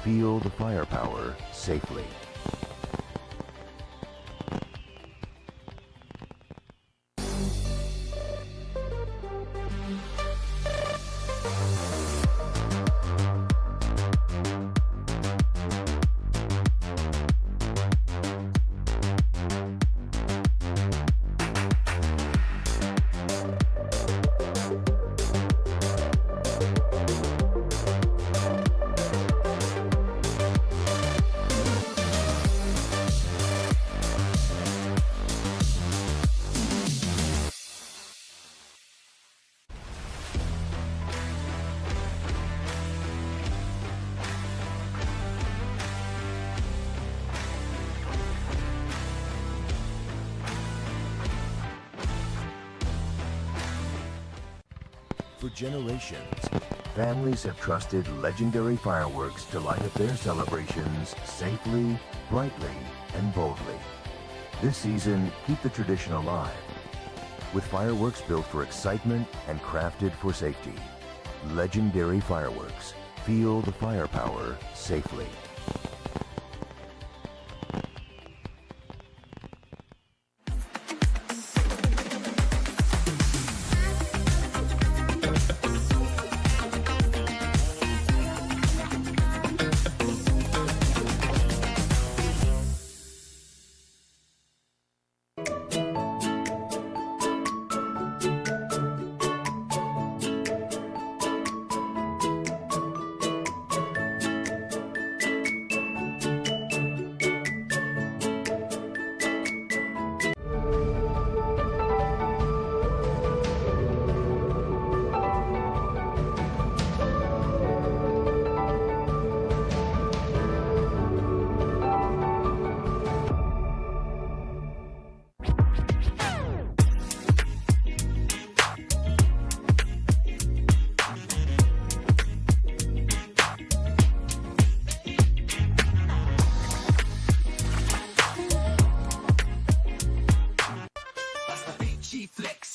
Feel the firepower safely. For generations, families have trusted legendary fireworks to light up their celebrations safely, brightly, and boldly. This season, keep the tradition alive with fireworks built for excitement and crafted for safety. Legendary fireworks. Feel the firepower safely.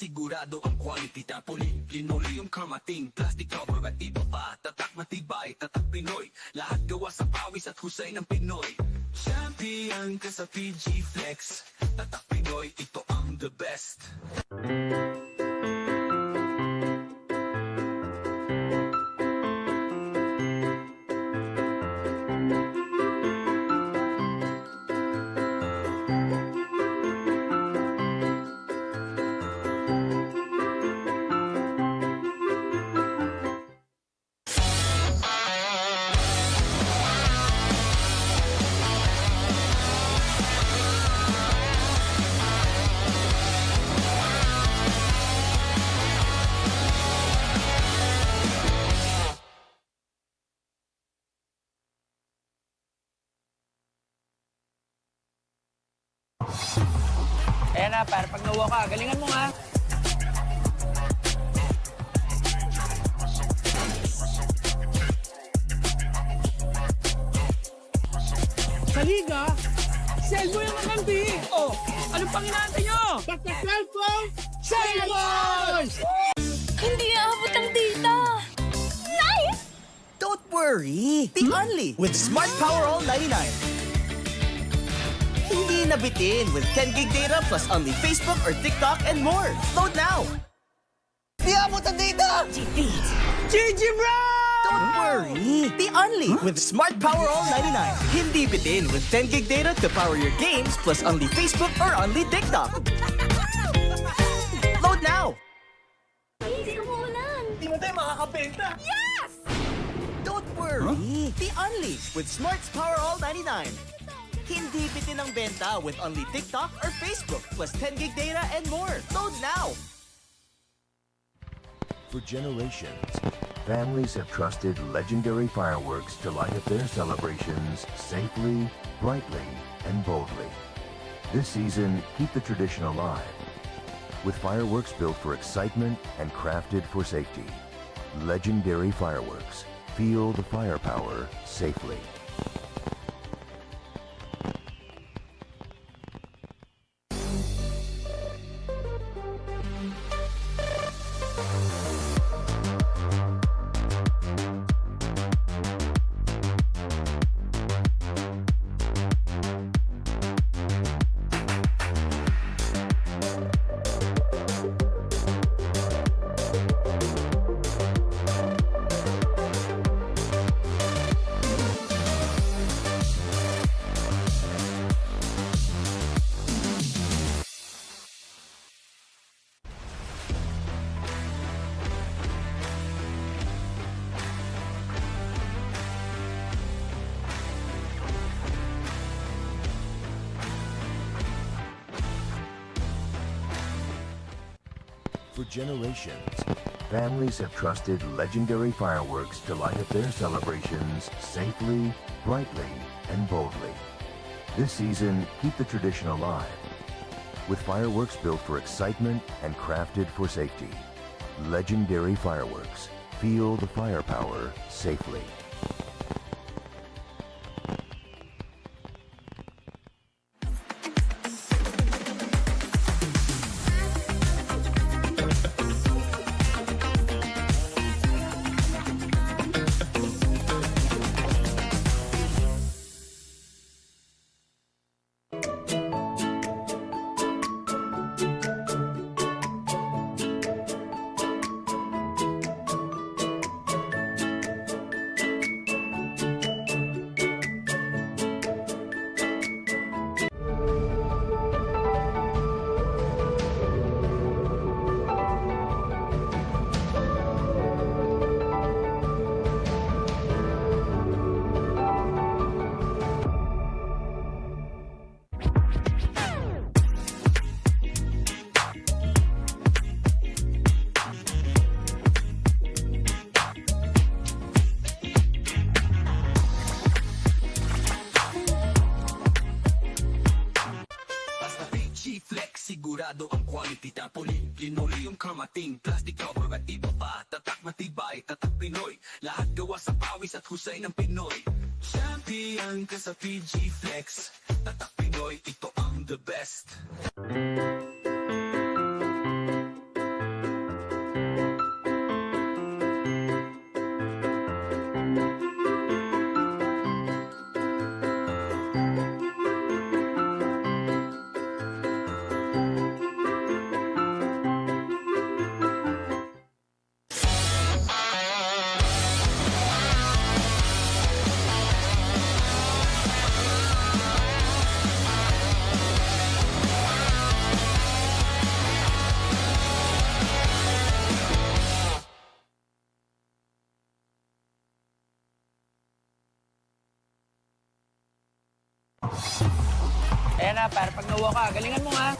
Sigurado ang quality, tarpaulin, linoleum, karmating, plastic cover at iba pa. Tatak matibay, tatak Pinoy, lahat gawa sa pawis at husay ng Pinoy. Champion ka sa PG Flex, tatak Pinoy, ito ang the best. Ayan na, para pag nawa ka, galingan mo nga. Sa liga, cellphone yung makampi. Oh, anong pang inaantay nyo? Basta cellphone, cellphone! Hindi aabot ang data. Nice! Don't worry, the only with Smart Power All 99. Hindi nabitin with 10 gig data plus only Facebook or TikTok and more. Load now! Di abot ang data! GG bro! Don't worry, the only with Smart Power All 99. Hindi bitin with 10 gig data to power your games plus only Facebook or only TikTok. Load now! Hindi ka maulan. Di mo tayo makakabenta. Yes! Don't worry, the only with Smart's Power All 99. Hindi bitin ang benta with only TikTok or Facebook plus 10 gig data and more. Load now! For generations, families have trusted legendary fireworks to light up their celebrations safely, brightly, and boldly. This season, keep the tradition alive with fireworks built for excitement and crafted for safety. Legendary fireworks. Feel the firepower safely. For generations, families have trusted legendary fireworks to light up their celebrations safely, brightly, and boldly. This season, keep the tradition alive with fireworks built for excitement and crafted for safety. Legendary fireworks. Feel the firepower safely. Basta Fil-Chi Flex, sigurado ang quality. Tarpaulin, linoleum, karmating, plastic cover at iba pa. Tatak matibay, tatak Pinoy. Lahat gawa sa pawis at husay ng Pinoy. Champion ka sa Fil-Chi Flex. Tatak Pinoy, ito ang the best. Ayan na, par, pag nauwa ka, galingan mo nga.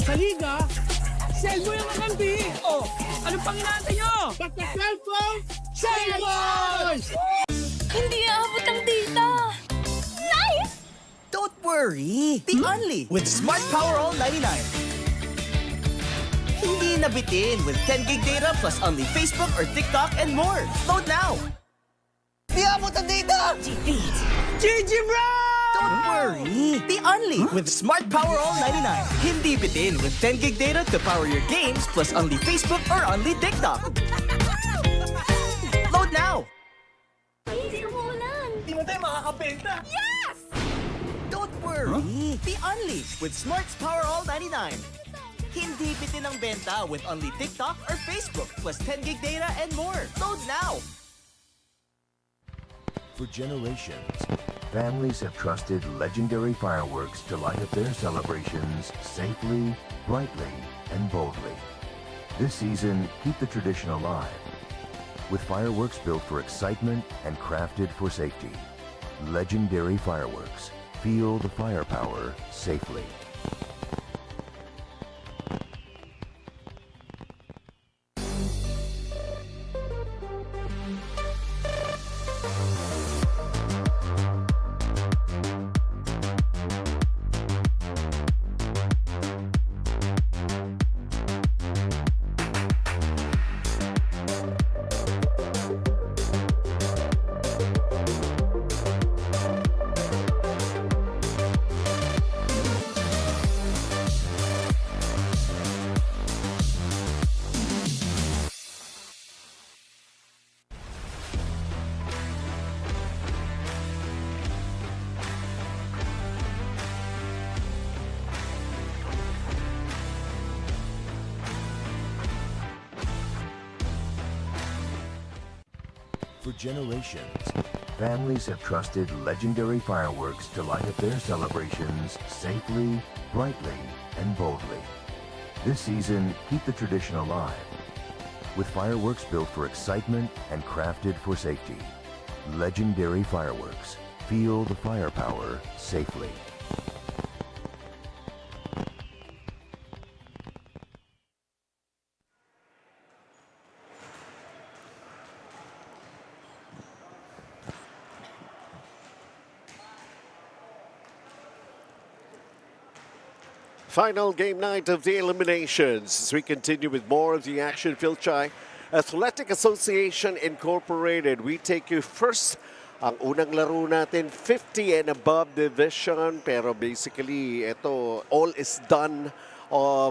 Sa liga, sell mo yung kakampi. Oh, ano pang inaantay nyo? Basta cellphone, sell boys! Hindi aabot ang data. Nice! Don't worry! The Only with Smart Power All 99. Hindi nabitin with 10 gig data plus only Facebook or TikTok and more. Load now! Di abot ang data! GG bro! Don't worry! The Only with Smart Power All 99. Hindi bitin with 10 gig data to power your games plus only Facebook or only TikTok. Load now! Hindi umuulan. Hindi mo tayo makakabenta. Yes! Don't worry! The Only with Smart's Power All 99. Hindi bitin ang benta with only TikTok or Facebook plus 10 gig data and more. Load now! For generations, families have trusted legendary fireworks to light up their celebrations safely, brightly, and boldly. This season, keep the tradition alive with fireworks built for excitement and crafted for safety. Legendary fireworks. Feel the firepower safely. For generations, families have trusted legendary fireworks to light up their celebrations safely, brightly, and boldly. This season, keep the tradition alive with fireworks built for excitement and crafted for safety. legendary fireworks. Feel the firepower safely. Final game night of the eliminations. As we continue with more of the action, Fil-Chi Athletic Association Incorporated. We take you first. Ang unang laro natin, 50 and above division. Pero basically, ito, all is done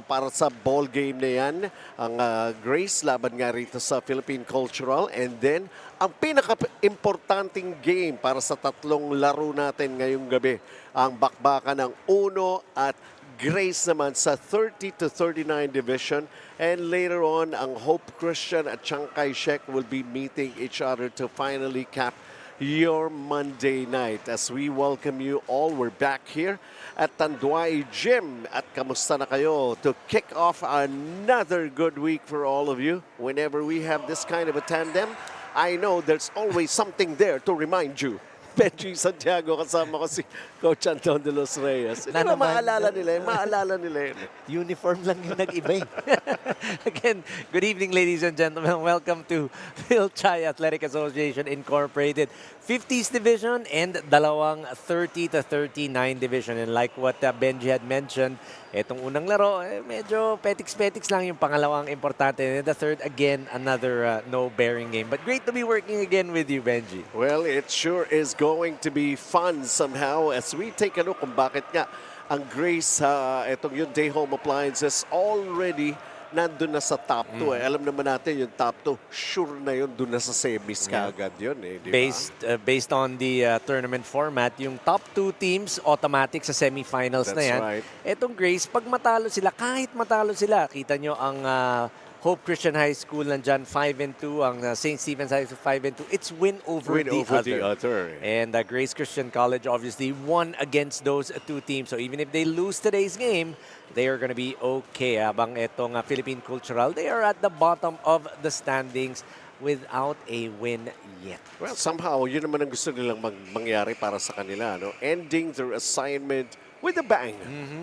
para sa ball game na yan. Ang Grace, laban nga rito sa Philippine Cultural. And then, ang pinaka-importanting game para sa tatlong laro natin ngayong gabi, ang bakbakan ng Uno at Grace naman sa 30 to 39 division. And later on, ang Hope Christian at Chiang Kai-shek will be meeting each other to finally cap your Monday night. As we welcome you all, we're back here at Tanduay Gym. At kamusta na kayo to kick off another good week for all of you. Whenever we have this kind of a tandem, I know there's always something there to remind you. Fil-Chi Santiago, kasama ko si Coach Anton de los Reyes. Hindi ba maalala nila yun. Uniform lang yung nag-iba. Again, good evening, ladies and gentlemen. Welcome to Fil-Chi Athletic Association Incorporated 50s Division and dalawang 30 to 39 Division. And like what Benji had mentioned, etong unang laro, medyo petiks-petiks lang yung pangalawang importante. And the third, again, another no-bearing game. But great to be working again with you, Benji. Well, it sure is going to be fun somehow as we take a look kung bakit nga ang Grace, itong yung Day Home Appliances already nandun na sa top 2. Alam naman natin yung top 2, sure na yun, dun na sa semis kaagad yun. Di ba? Based on the tournament format, yung top 2 teams automatic sa semifinals na yan. Right. Etong Grace, pag matalo sila, kahit matalo sila, kita nyo ang Hope Christian High School nandyan 5-2, ang St. Stephen's High School 5-2. It's win over the other. And Grace Christian College obviously won against those two teams. So even if they lose today's game, they are going to be okay. Habang etong Philippine Cultural, they are at the bottom of the standings without a win yet. Well, somehow, yun naman ang gusto nilang mangyari para sa kanila. No? Ending their assignment with a bang.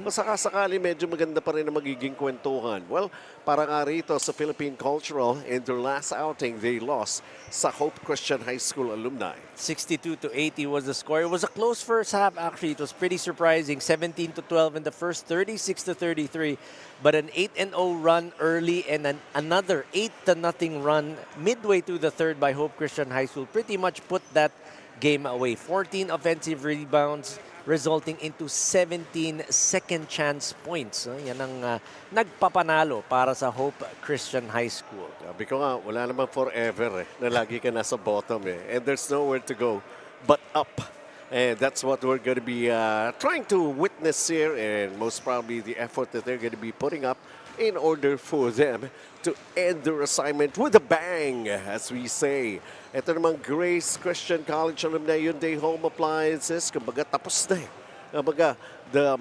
Masakasakali, medyo maganda pa rin na magiging kwentuhan. Well, para nga rito sa Philippine Cultural, in their last outing, they lost sa Hope Christian High School alumni. 62 to 80 was the score. It was a close first half, actually. It was pretty surprising. 17 to 12 in the first, 36 to 33. But an 8-0 run early and another 8-0 run midway through the third by Hope Christian High School pretty much put that game away. 14 offensive rebounds, resulting into 17 second chance points. Yan ang nagpapanalo para sa Hope Christian High School. Sabi ko nga, wala naman forever na lagi ka nasa bottom And there's nowhere to go but up. And that's what we're going to be trying to witness here, and most probably the effort that they're going to be putting up in order for them to end their assignment with a bang, as we say. Ito naman Grace Christian College alumni, yung Day Home Appliances. Kumbaga tapos na Kumbaga, the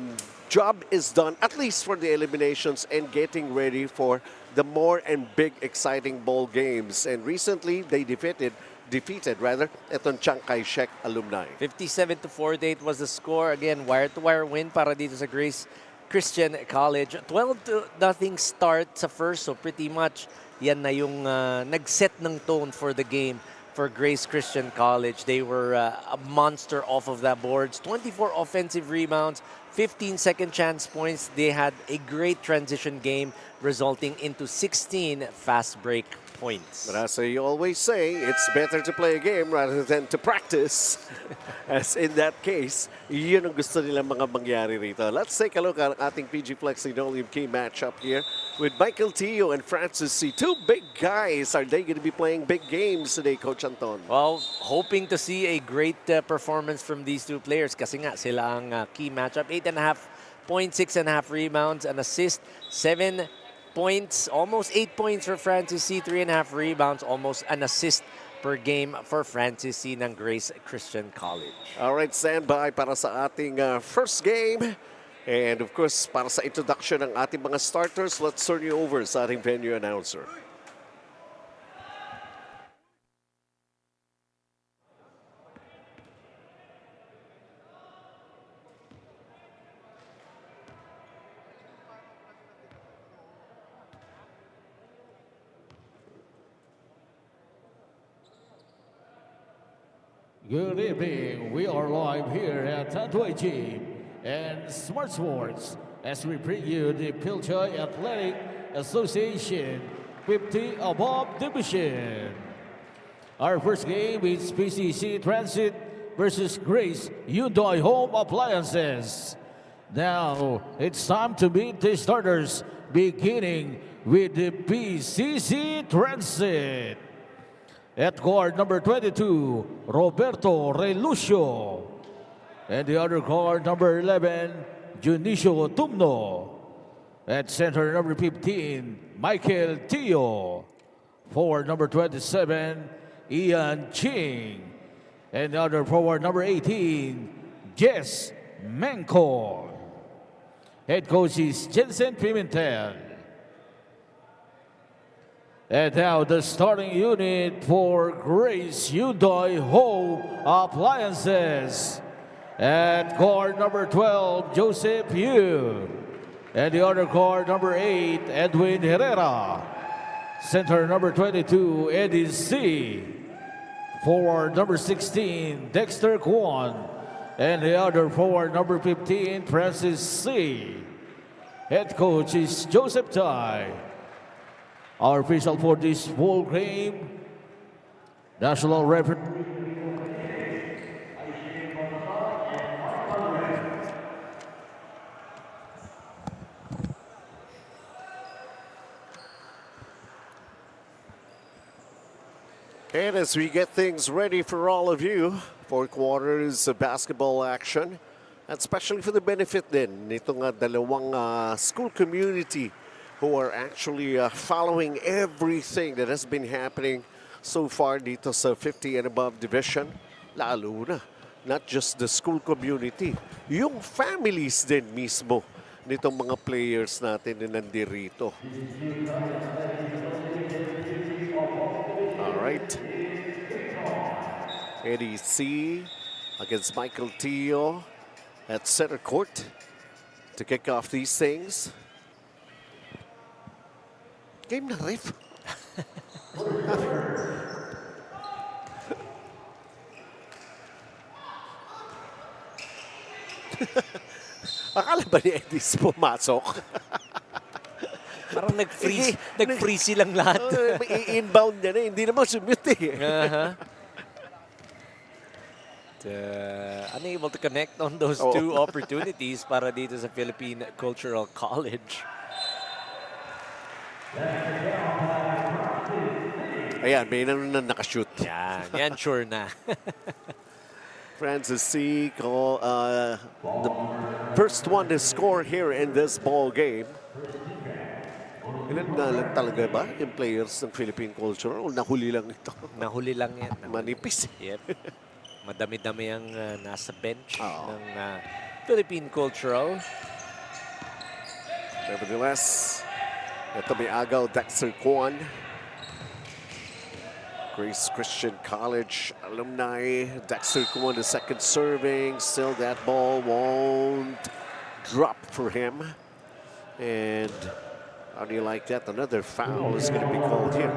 job is done, at least for the eliminations and getting ready for the more and big exciting ball games. And recently, they defeated itong Chiang Kai-shek alumni. 57 to 48 was the score. Again, wire-to-wire win para dito sa Grace Christian College. 12-0 start sa first, so pretty much yan na yung nag-set ng tone for the game for Grace Christian College. They were a monster off of the boards. 24 offensive rebounds, 15 second chance points. They had a great transition game resulting into 16 fast break points. But as I always say, it's better to play a game rather than to practice. As in that case, yun ang gusto nila mga mangyari rito. Let's take a look at ating PG Flex Linoleum key matchup here with Michael Tio and Francis C. Two big guys. Are they going to be playing big games today, Coach Anton? Well, hoping to see a great performance from these two players kasi nga sila ang key matchup. 8.5 points, 6.5 rebounds, an assist, 7 points, almost 8 points for Francis C. 3.5 rebounds, almost an assist per game for Francis C. ng Grace Christian College. All right, stand by para sa ating first game. And of course, para sa introduction ng ating mga starters, let's turn you over sa ating venue announcer. Good evening. We are live here at Tanduay Gym and Smart Sports as we bring you the Fil-Chi Athletic Association 50 above division. Our first game is PCC Transit versus Grace Hyundai Home Appliances. Now it's time to meet the starters, beginning with the PCC Transit. At guard number 22, Roberto Relucio. And the other guard number 11, Junicio Tumno. At center number 15, Michael Tio. Forward number 27, Ian Ching. And the other forward number 18, Jess Menko. Head coach is Jensen Pimentel. And now the starting unit for Grace Hyundai Home Appliances. At guard number 12, Joseph Yu. And the other guard number 8, Edwin Herrera. Center number 22, Eddie C. Forward number 16, Dexter Kwon. And the other forward number 15, Francis C. Head coach is Joseph Tai. Our official for this ball game, national referee. And as we get things ready for all of you, 4 quarters of basketball action, at especially for the benefit din nitong dalawang school community who are actually following everything that has been happening so far dito sa 50 and above division, lalo na, not just the school community, yung families din mismo nitong mga players natin na nandirito. All right. Eddie C against Michael Tio at center court to kick off these things. Game na, ref. Akala ba ni Eddie pumasok? Parang nag-freeze silang lahat. I-inbound niya na, hindi naman sumute eh. Unable to connect on those two opportunities para dito sa Philippine Cultural College. Ayan, may nakashoot. Yan sure na. Francis C. The first one to score here in this ball game. Ilan na lang talaga ba yung players ng Philippine Cultural? O nahuli lang ito? Nahuli lang yan. Manipis. Yep. Madami-dami ang nasa bench ng Philippine Cultural. Nevertheless, ito may agaw Dexter Kwon. Grace Christian College alumni. Dexter Kwon, the second serving. Still that ball won't drop for him. And how do you like that? Another foul is going to be called here.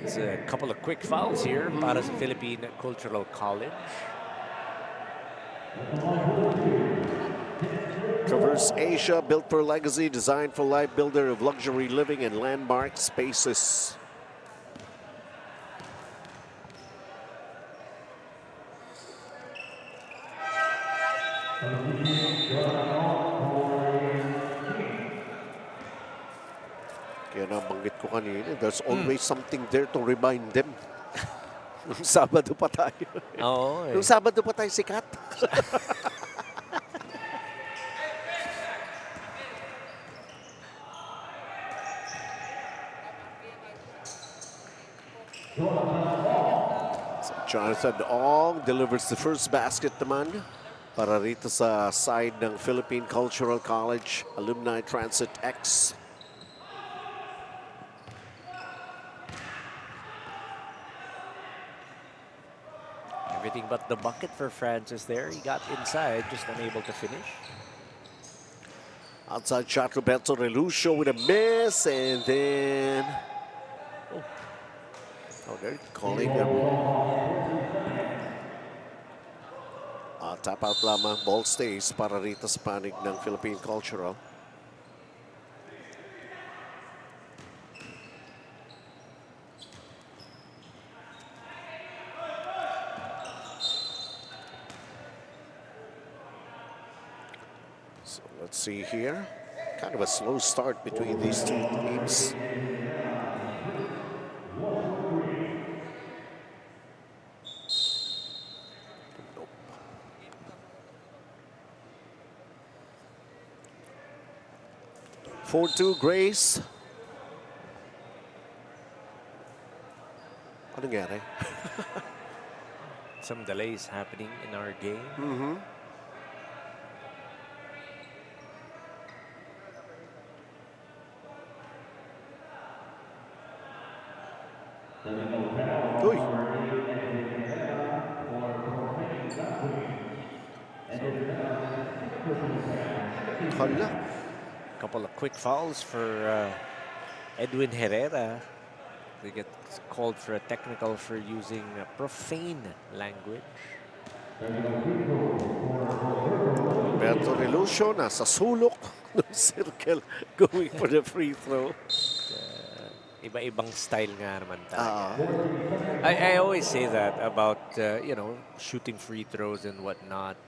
It's a couple of quick fouls here para sa Philippine Cultural College. Traverse Asia, built for legacy, designed for life, builder of luxury living and landmark spaces. Kaya nabanggit ko kanina, there's always something there to remind them. Nung Sabado pa tayo. Oo. Nung Sabado pa tayo sikat. So Jonathan Ong delivers the first basket naman para rito sa side ng Philippine Cultural College Alumni Transit X. Everything but the bucket for Francis there. He got inside, just unable to finish. Outside shot, Roberto Relucio with a miss, and then... Oh, they're calling a Tap out lamang, ball stays para rito sa panig ng Philippine Cultural. So let's see here. Kind of a slow start between these two teams. Nope. 4-2 Grace. Ano nangyari? Some delays happening in our game. Uy! Hala. Couple of quick fouls for Edwin Herrera. They get called for a technical for using profane language. Roberto Relucio nasa sulok ng circle going for the free throw. Iba-ibang style nga naman talaga. I always say that about, you know, shooting free throws and whatnot.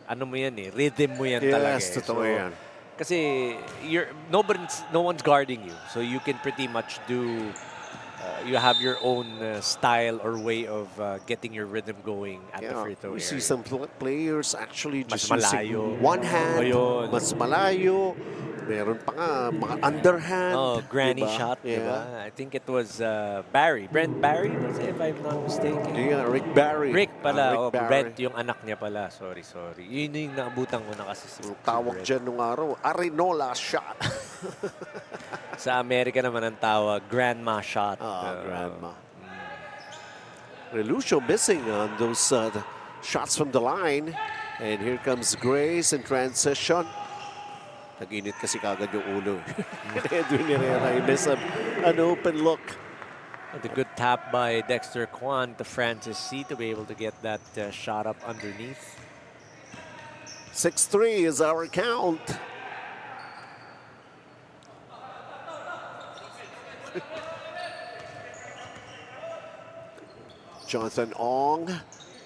Ano mo yan eh, rhythm mo yan talaga. Yes, totoo yan. Kasi no one's guarding you. So you can pretty much do, you have your own style or way of getting your rhythm going at the free throw we area. see some players actually Mas just malayo. using one hand, Ayun. mas malayo. Meron pa nga, mga underhand. Oh, granny diba? shot, Yeah. diba? I think it was Barry. Brent Barry, was it, if I'm not mistaken? Yeah, Rick Barry. Rick pala. Rick Barry. Brent yung anak niya pala. Sorry. Yun yung naabutan ko na kasi si Tawag Brent. dyan nung araw, Arinola shot. Sa Amerika naman ang tawag, grandma shot. Grandma. Relucio missing on those shots from the line. And here comes Grace in transition. Nag-init kasi kagad yung ulo. Edwin Herrera, he missed an open look. The good tap by Dexter Kwan to Francis C to be able to get that shot up underneath. 6-3 is our count. Jonathan Ong,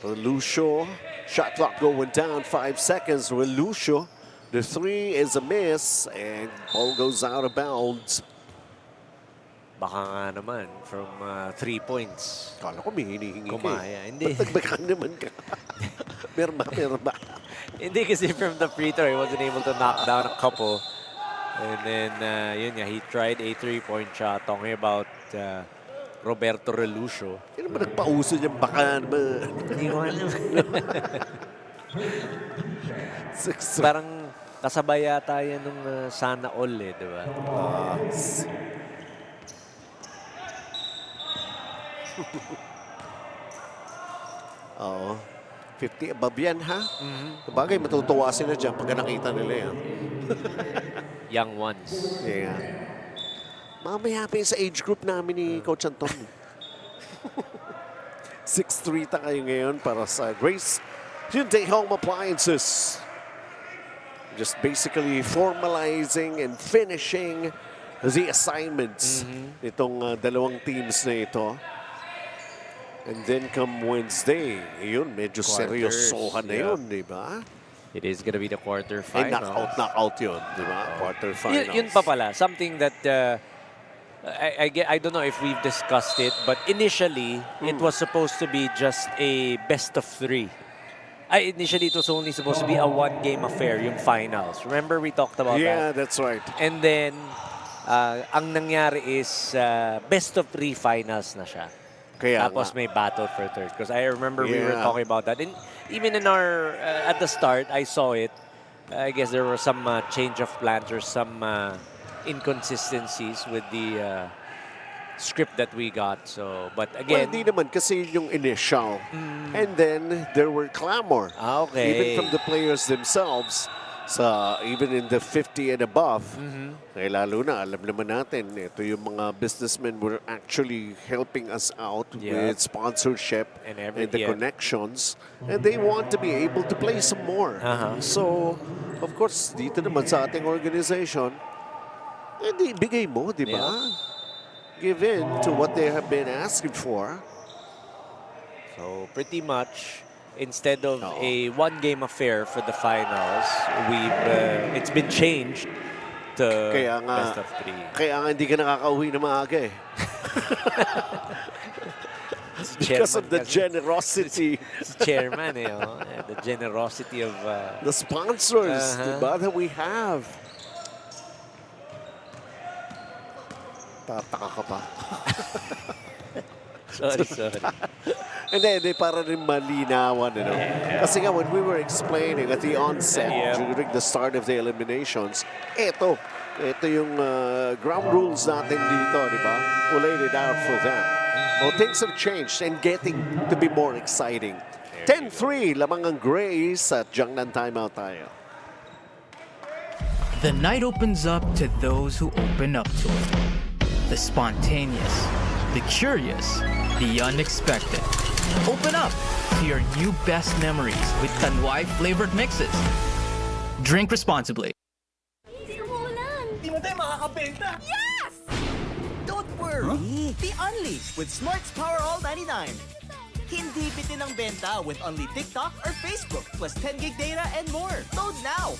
Relucio. Shot clock going down, 5 seconds. Relucio. The three is a miss, and ball goes out of bounds. Baka nga naman from 3 points. Kala ko may hinihingi ka. Kumaya. Hindi. Ba't nagbaka naman ka? Merma. Hindi kasi from the free throw, he wasn't able to knock down a couple. And then, yun nga, he tried a 3-point shot. Talking about Roberto Relucio. Sino ba nagpauso niyang baka naman? Hindi ko alam. 6-3. Parang kasabay yata yan nung Sana All eh, di ba? Oo. 50 above yan, ha? Sabagay, matutuwa sila dyan pag nakita nila yan. Young ones. Yeah. Mamaya pa yun sa age group namin ni Coach Anton. 6-3 ta kayo ngayon para sa Grace Hyundai Home Appliances. Just basically formalizing and finishing the assignments itong dalawang teams na ito. And then come Wednesday, yun, medyo seryosohan na yun, di ba? It is gonna be the Ay, quarterfinals. knockout yun, di ba? Quarterfinals. Yun pa pala, something that I don't know if we've discussed it, but initially, it was supposed to be just a best of 3. Initially, it was only supposed to be a one-game affair, yung finals. Remember we talked about that? Yeah, that's right. And then, ang nangyari is best of 3 finals na siya. Kaya Tapos nga. may battle for third. Because I remember we were Yeah. talking about that. And even in our, at the start, I saw it. I guess there were some change of plans or some inconsistencies with the script that we got. So, but Well, again, hindi naman kasi yung initial. And then there were clamor. okay. Even from the players themselves even in the 50 and above. Eh, lalo na, alam naman natin, ito yung mga businessmen were actually helping us out Yeah. with sponsorship And and the connections. And they want to be able to play some more. So, of course, dito naman sa ating organization, di bigay mo, di ba? Give in to what they have been asking for. So pretty much, instead of a one-game affair for the finals, it's been changed to Kaya nga, best of 3. Kaya nga hindi ka nakakauwi na maaga eh. Because of the generosity. Chairman, the generosity of The sponsors, diba, that we have. Tataka ka pa. sorry. Hindi, para rin malinawan. Kasi nga, when we were explaining at the onset, during the start of the eliminations, ito yung ground rules natin dito, di ba? We laid it out for them. Well, things have changed and getting to be more exciting. 10-3, lamang ang Grays at Jiangnan timeout tayo. The night opens up to those who open up to it. The spontaneous, the curious, the unexpected. Open up to your new best memories with Tanduay flavored mixes. Drink responsibly. Di mo tayo makakabenta. Yes! Don't worry. Be unleashed with Smart's Power All 99. Hindi bitin ang benta with only TikTok or Facebook plus 10 gig data and more. Load now.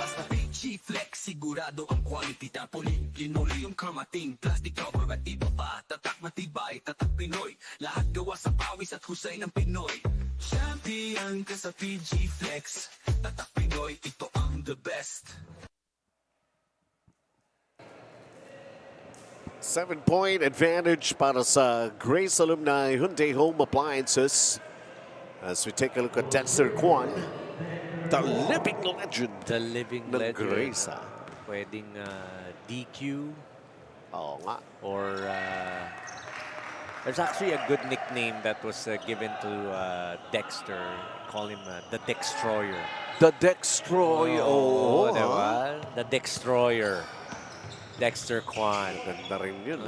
Basta Fil-Chi Flex, sigurado ang quality tarpaulin. Linoleum, karmating, plastic cover at iba pa. Tatak matibay, tatak Pinoy. Lahat gawa sa pawis at husay ng Pinoy. Champion ka sa Fil-Chi Flex. Tatak Pinoy, ito ang the best. 7-point advantage para sa Grace Alumni Hyundai Home Appliances. As we take a look at Dexter Kwan, the living legend. The living ng legend. Grace. Pwedeng DQ. Oo nga. Or there's actually a good nickname that was given to Dexter. Call him the Dextroyer. The Dextroyer. Oo, diba? The Dextroyer. Dexter Kwan. Ganda rin yun.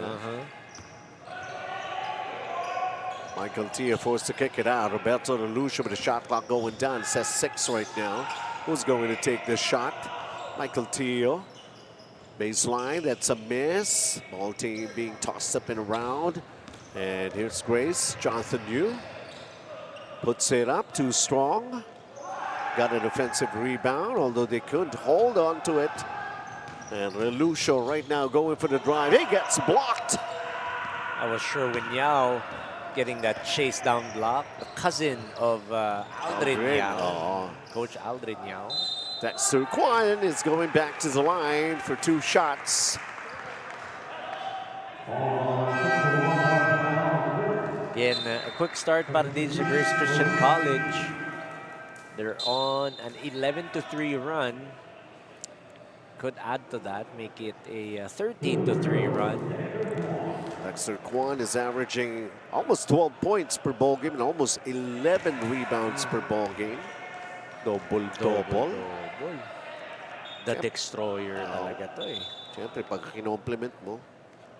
Michael Tia forced to kick it out. Roberto Lucia with a shot clock going down. It says 6 right now. Who's going to take this shot? Michael Tio. Baseline, that's a miss. Ball team being tossed up and around. And here's Grace. Jonathan Yu puts it up too strong. Got an offensive rebound, although they couldn't hold on to it. And Lucio right now going for the drive. He gets blocked. I was sure when Yao getting that chase down block, the cousin of Aldrin Yao, Coach Aldrin Yao. Dexter Kwan is going back to the line for 2 shots. Again, a quick start para din sa Grace Christian College. They're on an 11-3 run. Could add to that, make it a 13-3 run. Dexter Kwan is averaging almost 12 points per ball game and almost 11 rebounds per ball game. Double. The Dextroyer talaga to eh. Siyempre, pag kinomplement mo,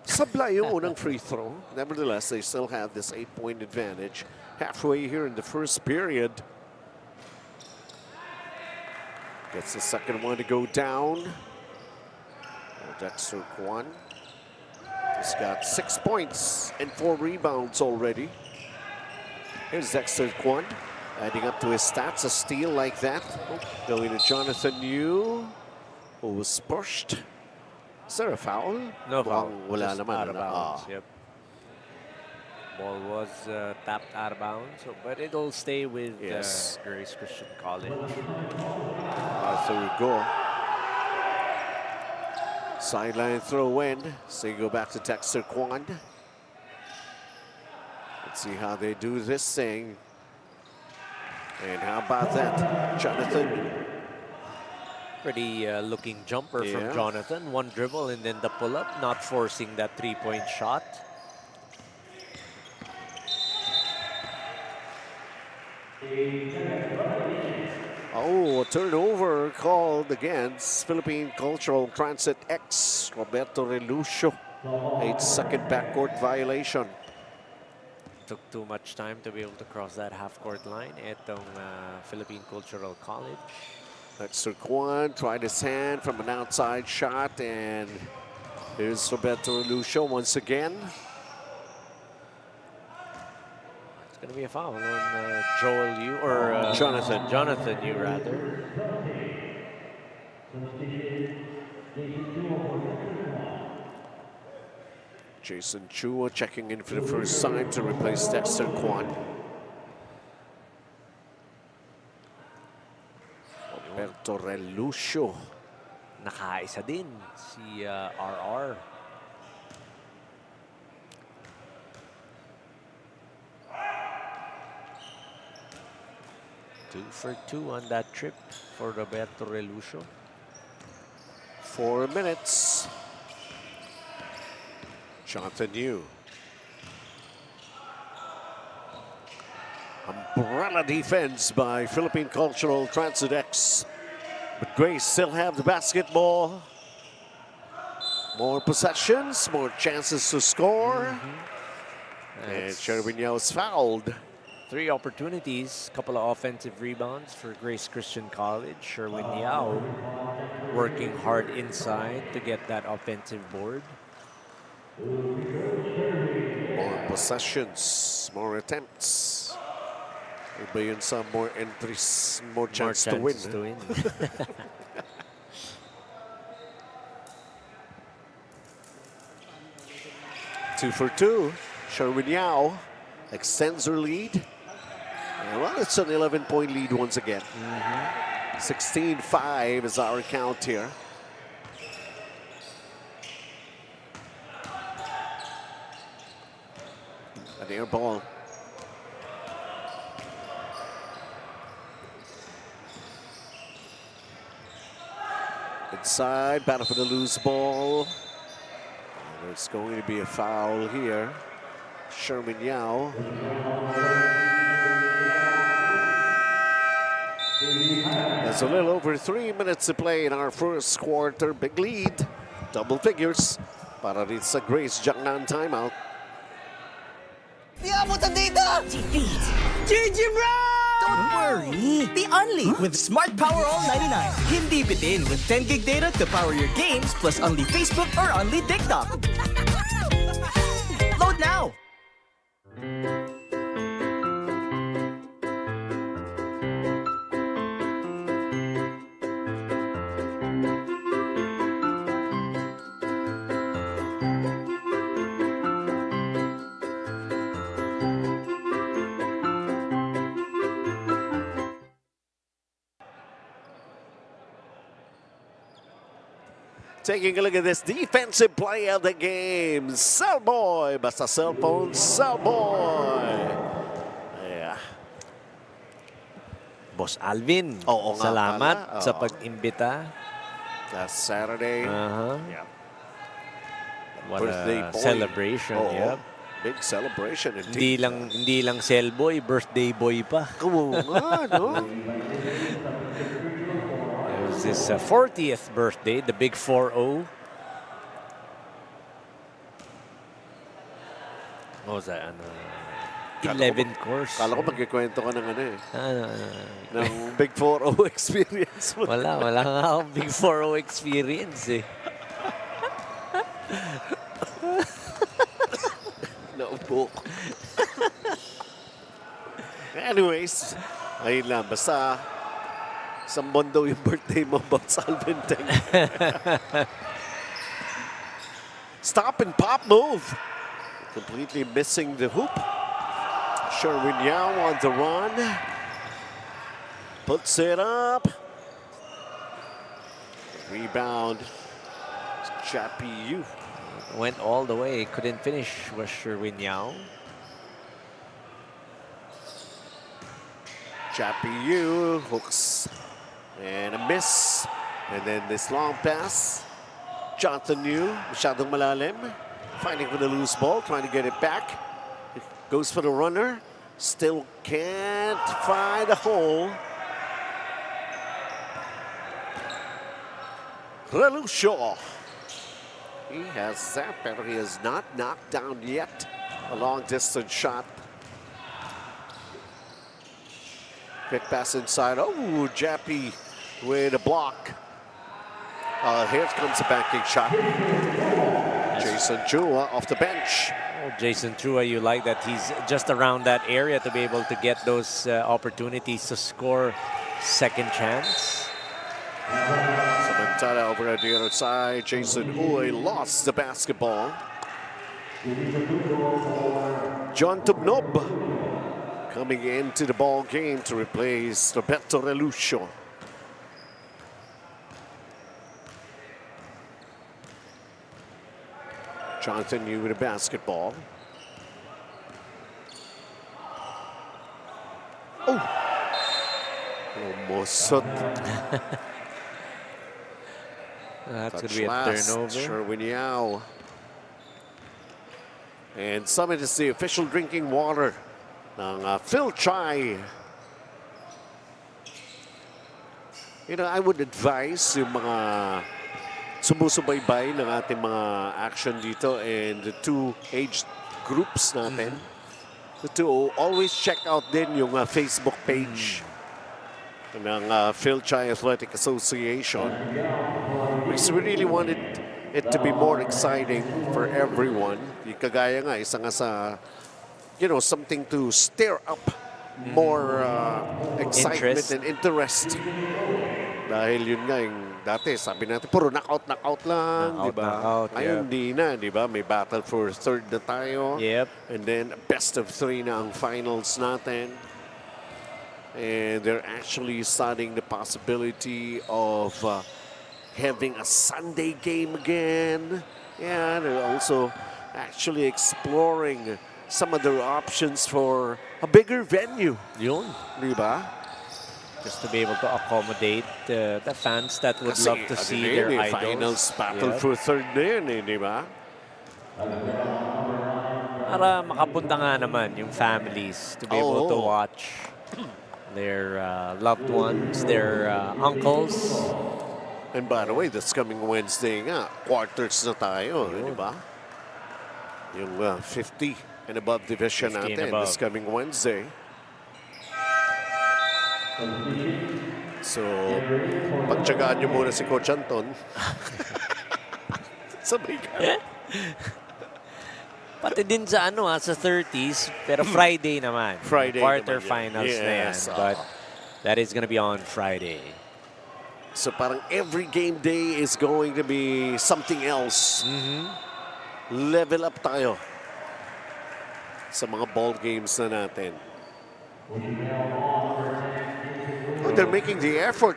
sablay yung unang free throw. Nevertheless, they still have this 8-point advantage halfway here in the first period. Gets the second one to go down. Dexter Kwan. He's got 6 points and 4 rebounds already. Here's Dexter Kwan, adding up to his stats, a steal like that. Going to Jonathan Yu, who was pushed. Is there a foul? No foul. Wala Just naman. out of bounds. Yep. Ball was tapped out of bounds, but it'll stay with Grace Christian College. So we go. Sideline throw in. So you go back to Dexter Kwan. Let's see how they do this thing. And how about that, Jonathan? Pretty looking jumper from Jonathan. One dribble and then the pull-up, not forcing that 3-point shot. Oh, a turnover called against Philippine Cultural Transit X Roberto Relucio. 8-second backcourt violation. Took too much time to be able to cross that half-court line. Etong Philippine Cultural College. That's Quan tried his hand from an outside shot, and here's Roberto Relucio once again. It's going to be a foul on Joel Yu, or Jonathan Yu, rather. Jason Chua checking in for the first time to replace Dexter Quan. Roberto Relucio. Nakaisa din si RR. Two for two on that trip for Roberto Relucio. 4 minutes. Jonathan Yu. Umbrella defense by Philippine Cultural Transit X. But Grace still have the basketball. More possessions, more chances to score. And Sherwin Yao is fouled. 3 opportunities, couple of offensive rebounds for Grace Christian College. Sherwin Yao working hard inside to get that offensive board. More possessions, more attempts. Iba yun sa more entries, more chance to win. Two for two. Sherwin Yao extends her lead. And well, it's an 11-point lead once again. 16-5 is our count here. An air ball. Inside, battle for the loose ball. And there's going to be a foul here. Sherwin Yao. There's a little over 3 minutes to play in our first quarter. Big lead, double figures. Para rin sa Grace Jiangnan timeout. Di abot ang data! GG, bro! Don't worry! Be only with Smart Power All 99. Hindi bitin with 10 gig data to power your games plus only Facebook or only TikTok. Load now! Taking a look at this defensive play of the game. Cellboy, basta cellphone, Cellboy. Yeah. Boss Alvin, Oo nga salamat pala. sa Oo. pag-imbita. Last Saturday. Yeah. What Birthday a boy. celebration. Oo. Yep. Big celebration indeed. Hindi lang cellboy, birthday boy pa. Oo nga, no? It was his 40th birthday, the big 4-0. What was that? 11th course. Kala ko magkikwento ka ng ano eh. Ano. Ng Big 4-0 experience mo. Wala nga akong big 4-0 experience eh. Naupo. Anyways, ayun lang. Basta isang buwan daw yung birthday mo, Boss Alvin Teng. Stop and pop move. Completely missing the hoop. Sherwin Yao on the run. Puts it up. Rebound. Chappy Yu. Went all the way, couldn't finish, was Sherwin Yao. Chappy Yu hooks and a miss. And then this long pass. Jonathan Yu, masyadong malalim. Fighting for the loose ball, trying to get it back. Goes for the runner. Still can't find a hole. Relucio. He has that, but he has not knocked down yet. A long distance shot. Quick pass inside. Oh, Jappy with a block. Here comes a banking shot. Jason Chua off the bench. Oh, Jason Chua, you like that he's just around that area to be able to get those opportunities to score second chance. Samantala over at the other side. Jason Uy lost the basketball. John Tubnob coming into the ball game to replace Roberto Relucio. Jonathan Yu with a basketball. Almost. That's going to be a turnover. Sherwin Yao. And some of it is the official drinking water ng Fil-Chi. You know, I would advise yung mga sumusubaybay ng ating mga action dito and the two age groups natin to always check out din yung Facebook page ng Fil-Chi Athletic Association. Because we really wanted it to be more exciting for everyone. Yung kagaya nga, isa nga sa, you know, something to stir up more excitement and interest. Dahil yun nga yung dati, sabi natin, puro knockout lang, di ba? Ayun, hindi na, di ba? May battle for third na tayo. Yep. And then, best of 3 na ang finals natin. And they're actually studying the possibility of having a Sunday game again. Yeah, they're also actually exploring some other options for a bigger venue. Yun. Di ba? Just to be able to accommodate the fans that would love to see their idols. Finals battle for third na yun, di ba? Para makapunta nga naman yung families to be able to watch their loved ones, their uncles. And by the way, this coming Wednesday nga, quarters na tayo, di ba? Yung 50 and above division natin this coming Wednesday. So, pagtsagaan nyo muna si Coach Anton. Sabay ka. Pati din sa sa 30s, pero Friday naman. Friday Quarterfinals na yan. But that is gonna be on Friday. So parang every game day is going to be something else. Level up tayo sa mga ball games na natin. Oh, they're making the effort,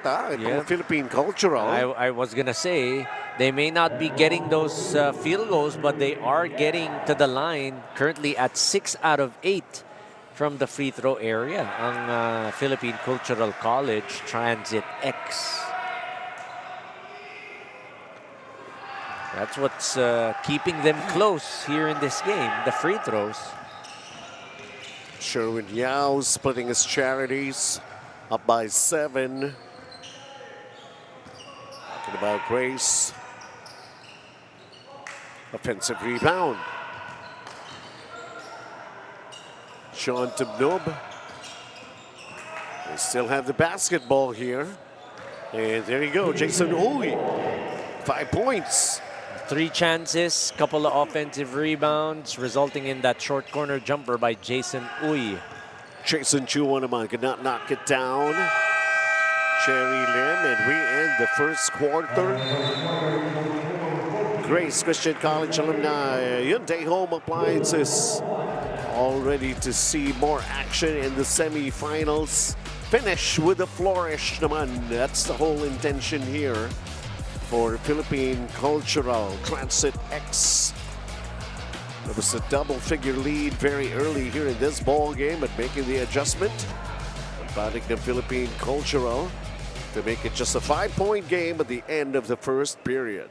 Philippine Cultural. I was gonna say, they may not be getting those field goals, but they are getting to the line currently at 6 out of 8 from the free throw area. Ang Philippine Cultural College Transit X. That's what's keeping them close here in this game, the free throws. Sherwin Yao splitting his charities. Up by 7. Talking about Grace. Offensive rebound. Sean Tubnob. They still have the basketball here. And there you go, Jason Uy. 5 points. 3 chances, couple of offensive rebounds, resulting in that short corner jumper by Jason Uy. Jason Chua naman could not knock it down. Cherry Lim, and we end the first quarter. Grace Christian College alumni, Hyundai Home Appliances, all ready to see more action in the semifinals. Finish with a flourish naman. That's the whole intention here for Philippine Cultural Transit X. It was a double-figure lead very early here in this ball game, but making the adjustment, batting the Philippine Cultural to make it just a 5-point game at the end of the first period.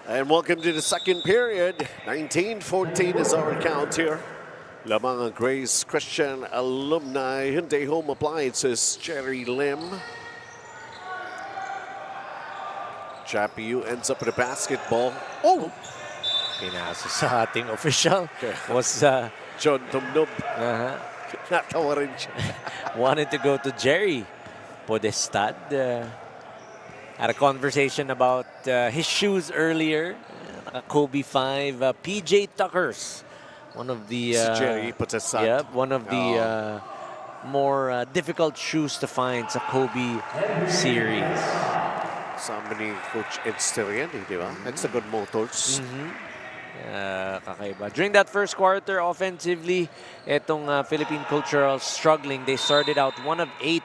And welcome to the second period. 19-14 is our count here. lamang ang Grace Christian Alumni Hyundai Home Appliances, Jerry Lim. Chapiu ends up with a basketball. Oh! Pinasa sa ating official was John Tumnob. uh Natawa rin siya. wanted to go to Jerry Podestad. Had a conversation about his shoes earlier. Kobe 5, PJ Tuckers. One of the Si Jerry Podestad. yeah, one of the more difficult shoes to find sa Kobe series. Sama ni Coach Ed Sterian, di ba? Hexagon Motors. Kakaiba. During that first quarter, offensively, itong Philippine Cultural struggling. They started out 1 of 8.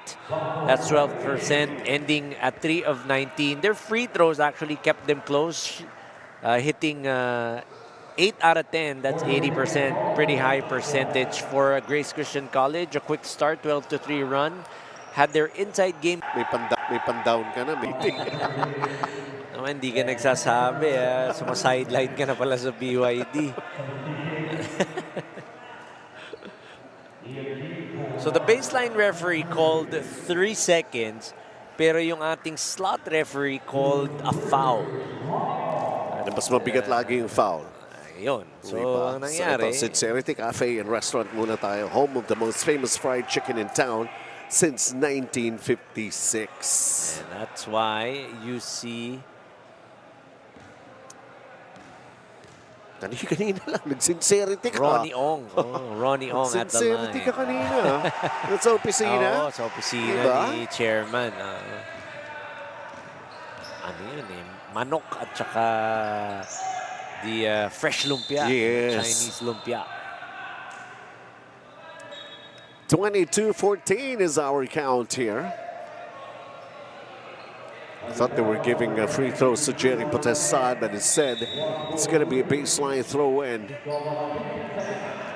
That's 12%, ending at 3 of 19. Their free throws actually kept them close, hitting 8 out of 10. That's 80%. Pretty high percentage for Grace Christian College. A quick start, 12-3 run. Had their inside game. May pandown ka na, meeting. Naman, hindi ka nagsasabi. Sumasideline ka na pala sa BYD. So the baseline referee called 3 seconds, pero yung ating slot referee called a foul. Mas mabigat lagi yung foul. Ayun. So, Diba? ang nangyari, So ito, Sincerity Cafe and Restaurant muna tayo. Home of the most famous fried chicken in town since 1956. and that's why you see Kanina lang, nag-sincerity ka. Ronnie Ong. Oh, Ronnie Ong at the line. Sincerity ka kanina. Sa opisina. Oo, sa opisina Diba? ni Chairman. Ano yun eh? Manok at saka the fresh lumpia. Yes. Chinese lumpia. 22-14 is our count here. I thought they were giving free throws to Jerry Potesad, but instead it's going to be a baseline throw in.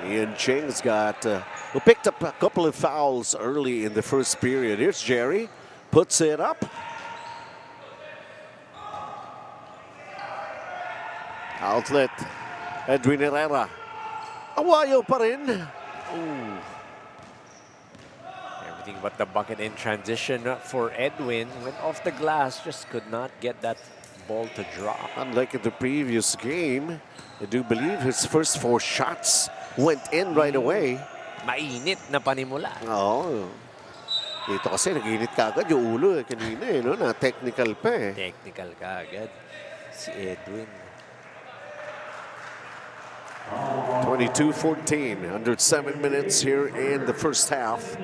Ian Ching's got who picked up a couple of fouls early in the first period. Here's Jerry, puts it up. Outlet, Edwin Herrera. Awayo pa rin. Ooh. Everything but the bucket in transition for Edwin. Went off the glass, just could not get that ball to drop. Unlike in the previous game, I do believe his first 4 shots went in right away. Mainit na panimula. Oo. Dito kasi nag-init ka agad yung ulo kanina no? Na technical pa eh. Technical ka agad si Edwin. 22-14, under 7 minutes here in the first half.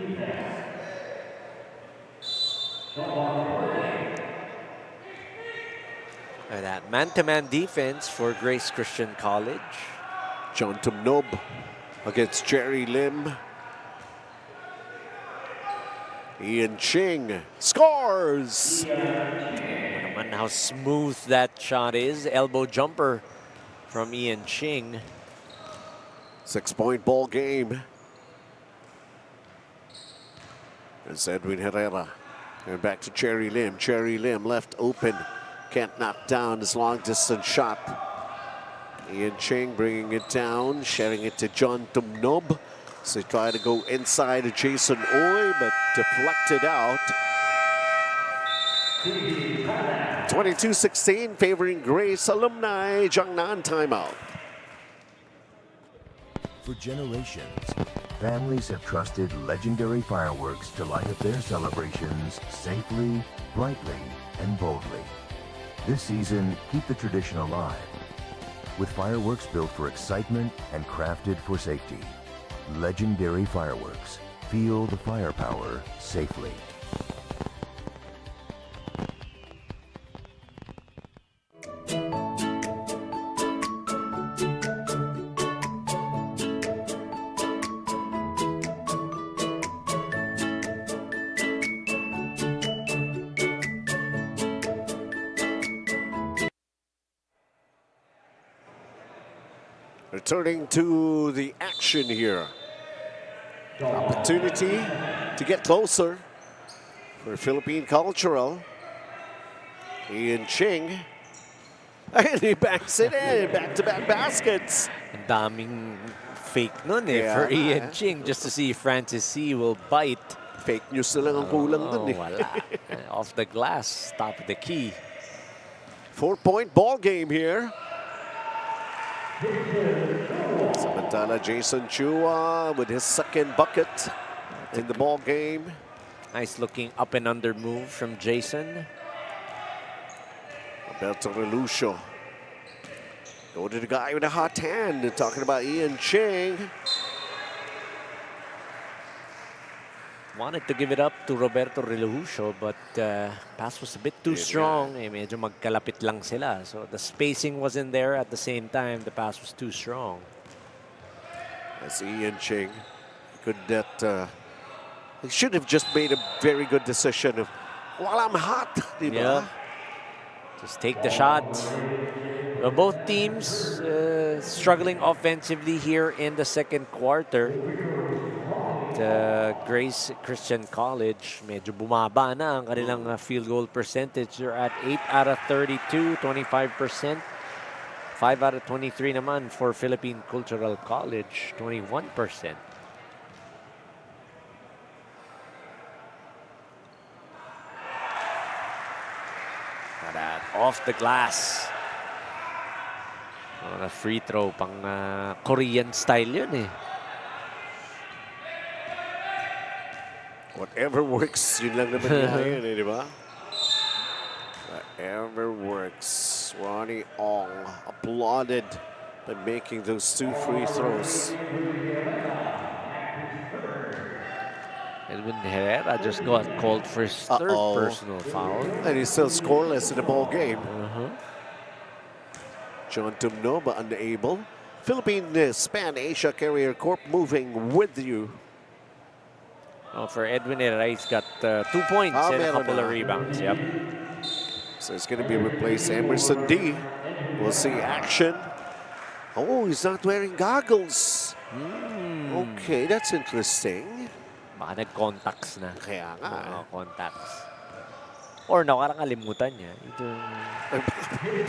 And that man-to-man defense for Grace Christian College. John Tumnob against Jerry Lim. Ian Ching scores! Naman how smooth that shot is. Elbow jumper from Ian Ching. 6-point ball game. It's Edwin Herrera. And back to Jerry Lim. Jerry Lim left open. Can't knock down his long distance shot. Ian Ching bringing it down, sharing it to John Tumnob. So they try to go inside to Jason Oy, but deflected out. 22-16, favoring Grace Alumni. Jiangnan timeout. For generations, families have trusted legendary fireworks to light up their celebrations safely, brightly, and boldly. This season, keep the tradition alive with fireworks built for excitement and crafted for safety. Legendary fireworks. Feel the firepower safely. Returning to the action here. Opportunity to get closer for Philippine Cultural. Ian Ching. And he backs it in. Back-to-back baskets. Ang daming fake nun eh Kaya for nga, Ian Ching just to see if Francis C will bite. Fake news na lang ang kulang dun eh. Wala. Off the glass, top of the key. 4-point ball game here. Samantala, Jason Chua with his second bucket in the ball game. Nice looking up and under move from Jason. Alberto Relucio. Go to the guy with a hot hand. Talking about Ian Ching. Wanted to give it up to Roberto Relucio, but pass was a bit too strong. Eh, medyo magkalapit lang sila. So the spacing wasn't there at the same time. The pass was too strong. As Ian Ching could he should have just made a very good decision of, while I'm hot, diba? Yeah. Just take the shot. Well, both teams struggling offensively here in the second quarter. Grace Christian College, medyo bumaba na ang kanilang field goal percentage. They're at 8 out of 32, 25%. 5 out of 23 naman for Philippine Cultural College, 21%. Off the glass. A free throw pang Korean style yun eh. Whatever works, yun lang naman yun eh, di ba? Whatever works. Ronnie Ong applauded by making those 2 free throws. Edwin Herrera just got called for his third personal foul. And he's still scoreless in the ball game. John Tumnoba unable. Philippine Span Asia Carrier Corp moving with you. Oh, for Edwin Herrera, he's got 2 points and a couple of rebounds. Yep. So it's going to be replaced. Emerson D. We'll see action. Oh, he's not wearing goggles. Okay, that's interesting. Baka nag-contacts na. Kaya nga. Contacts. Or nakakalimutan niya. Either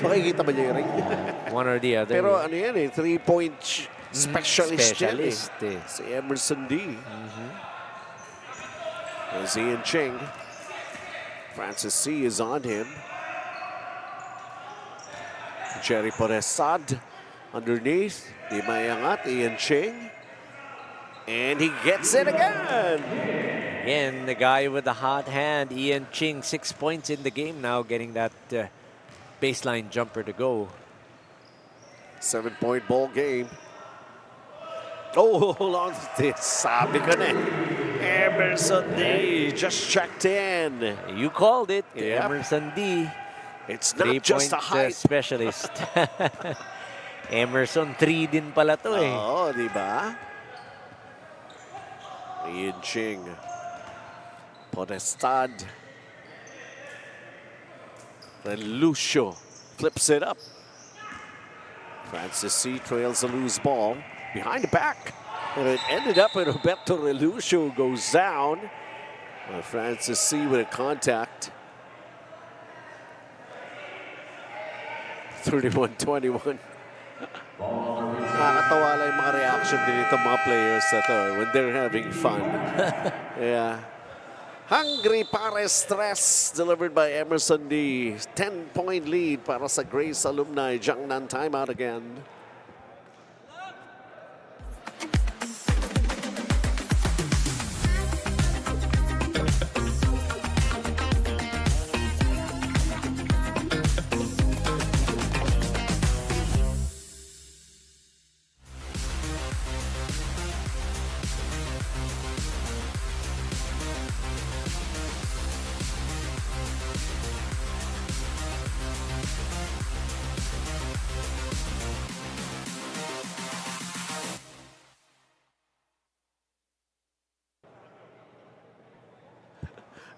makikita ba niya yung ring? one or the other. Pero ano yan eh, 3-point specialist yan eh. eh. Si Emerson D. There's Ian Ching. Francis C is on him. Jerry Poresad underneath. Di mayangat, Ian Ching. And he gets it again. Again, the guy with the hot hand, Ian Ching, 6 points in the game now, getting that baseline jumper to go. 7-point ball game. Oh, hold on to this. Sabi ko na. Emerson D just checked in. You called it, Yep. Emerson D. It's not just a height. Specialist. Emerson 3 din pala to eh. Oo, di ba? Ian Ching. Podestad. Relucio flips it up. Francis C trails a loose ball behind the back. And it ended up with Roberto Relucio goes down. Francis C with a contact. 31-21. Nakakatawa lang yung mga reaction din itong mga players na to when they're having fun. Yeah. Hungry para stress delivered by Emerson D. 10-point lead para sa Grace alumni. Jiangnan timeout again.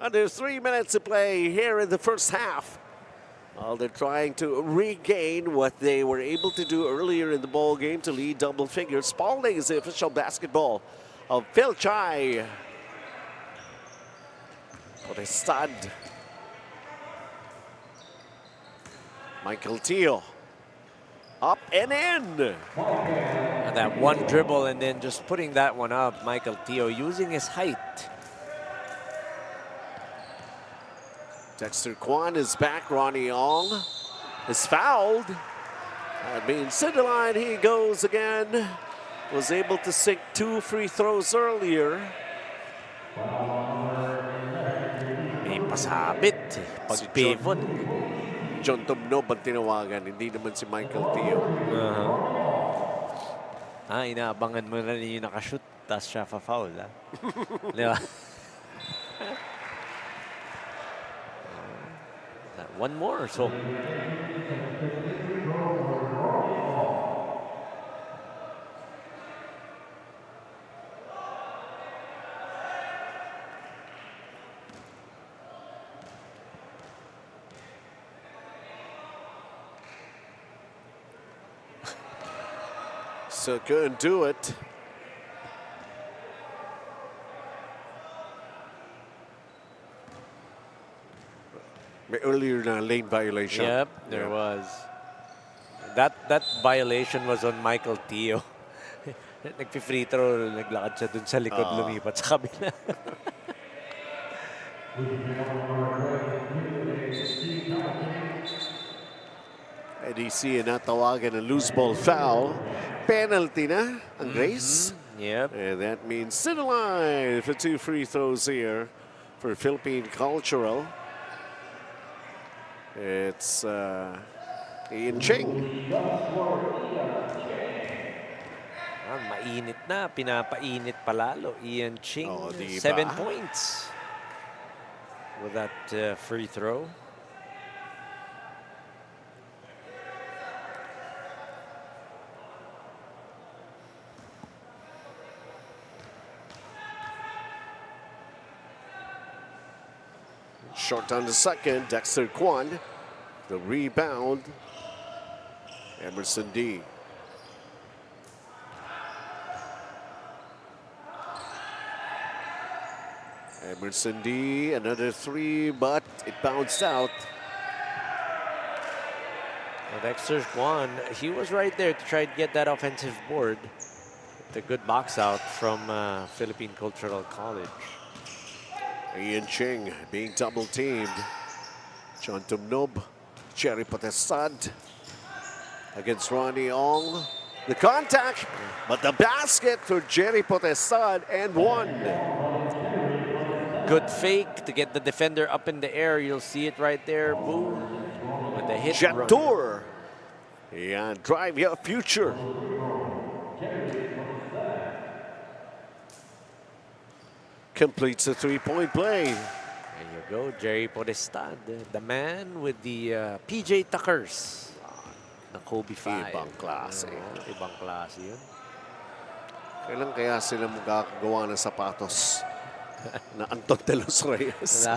Under 3 minutes to play here in the first half. Well, they're trying to regain what they were able to do earlier in the ball game to lead double figures. Spalding is the official basketball of Fil-Chi. Podestad. Michael Teo. Up and in. And that one dribble and then just putting that one up. Michael Teo using his height. Dexter Kwan is back. Ronnie Ong is fouled. That means to the line he goes again. Was able to sink 2 free throws earlier. May pasabit. Pag-pivot. John Tumnob ang tinawagan, hindi naman si Michael Teo. Inaabangan mo na rin yung nakashoot, tapos siya fa-foul. Di ba? One more, so. So couldn't do it. May earlier na lane violation. Yep, there was. That violation was on Michael Teo. Nagpi-free throw, naglakad siya dun sa likod, lumipat sa kabila. EDC na tawagan ng loose ball foul. Penalty na ang Grace. Yep. And that means to the line for 2 free throws here for Philippine Cultural. It's Ian Ching. Mainit na, pinapainit palalo. Ian Ching, diba? 7 points with that free throw. Short on the second, Dexter Kwan. The rebound, Emerson D. Emerson D, another 3, but it bounced out. Well, Dexter Kwan, he was right there to try to get that offensive board. The good box out from Philippine Cultural College. Ian Ching being double teamed. John Tumnob, Cherry Potestad against Ronnie Ong. The contact, but the basket for Jerry Potestad and one. Good fake to get the defender up in the air. You'll see it right there. Boom. With the hit. Jatur. Yeah, drive your future. Completes the 3-point play. There you go, Jerry Podestad, the man with the PJ Tuckers. The Kobe 5. Ibang klase. Ibang klase yun. Kailan kaya sila magkakagawa ng sapatos na Anton de los Reyes?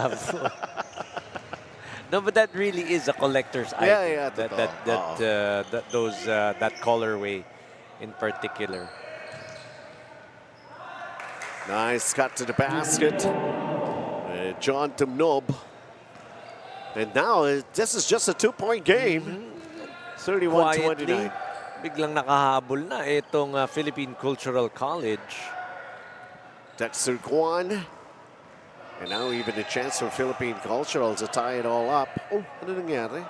No, but that really is a collector's item. Yeah, that colorway in particular. Nice cut to the basket. John Tumnob. And now this is just a 2-point game. 31-29. Biglang nakahabol na itong Philippine Cultural College. Dexter Kwan. And now even a chance for Philippine Cultural to tie it all up. Oh, ano nangyari?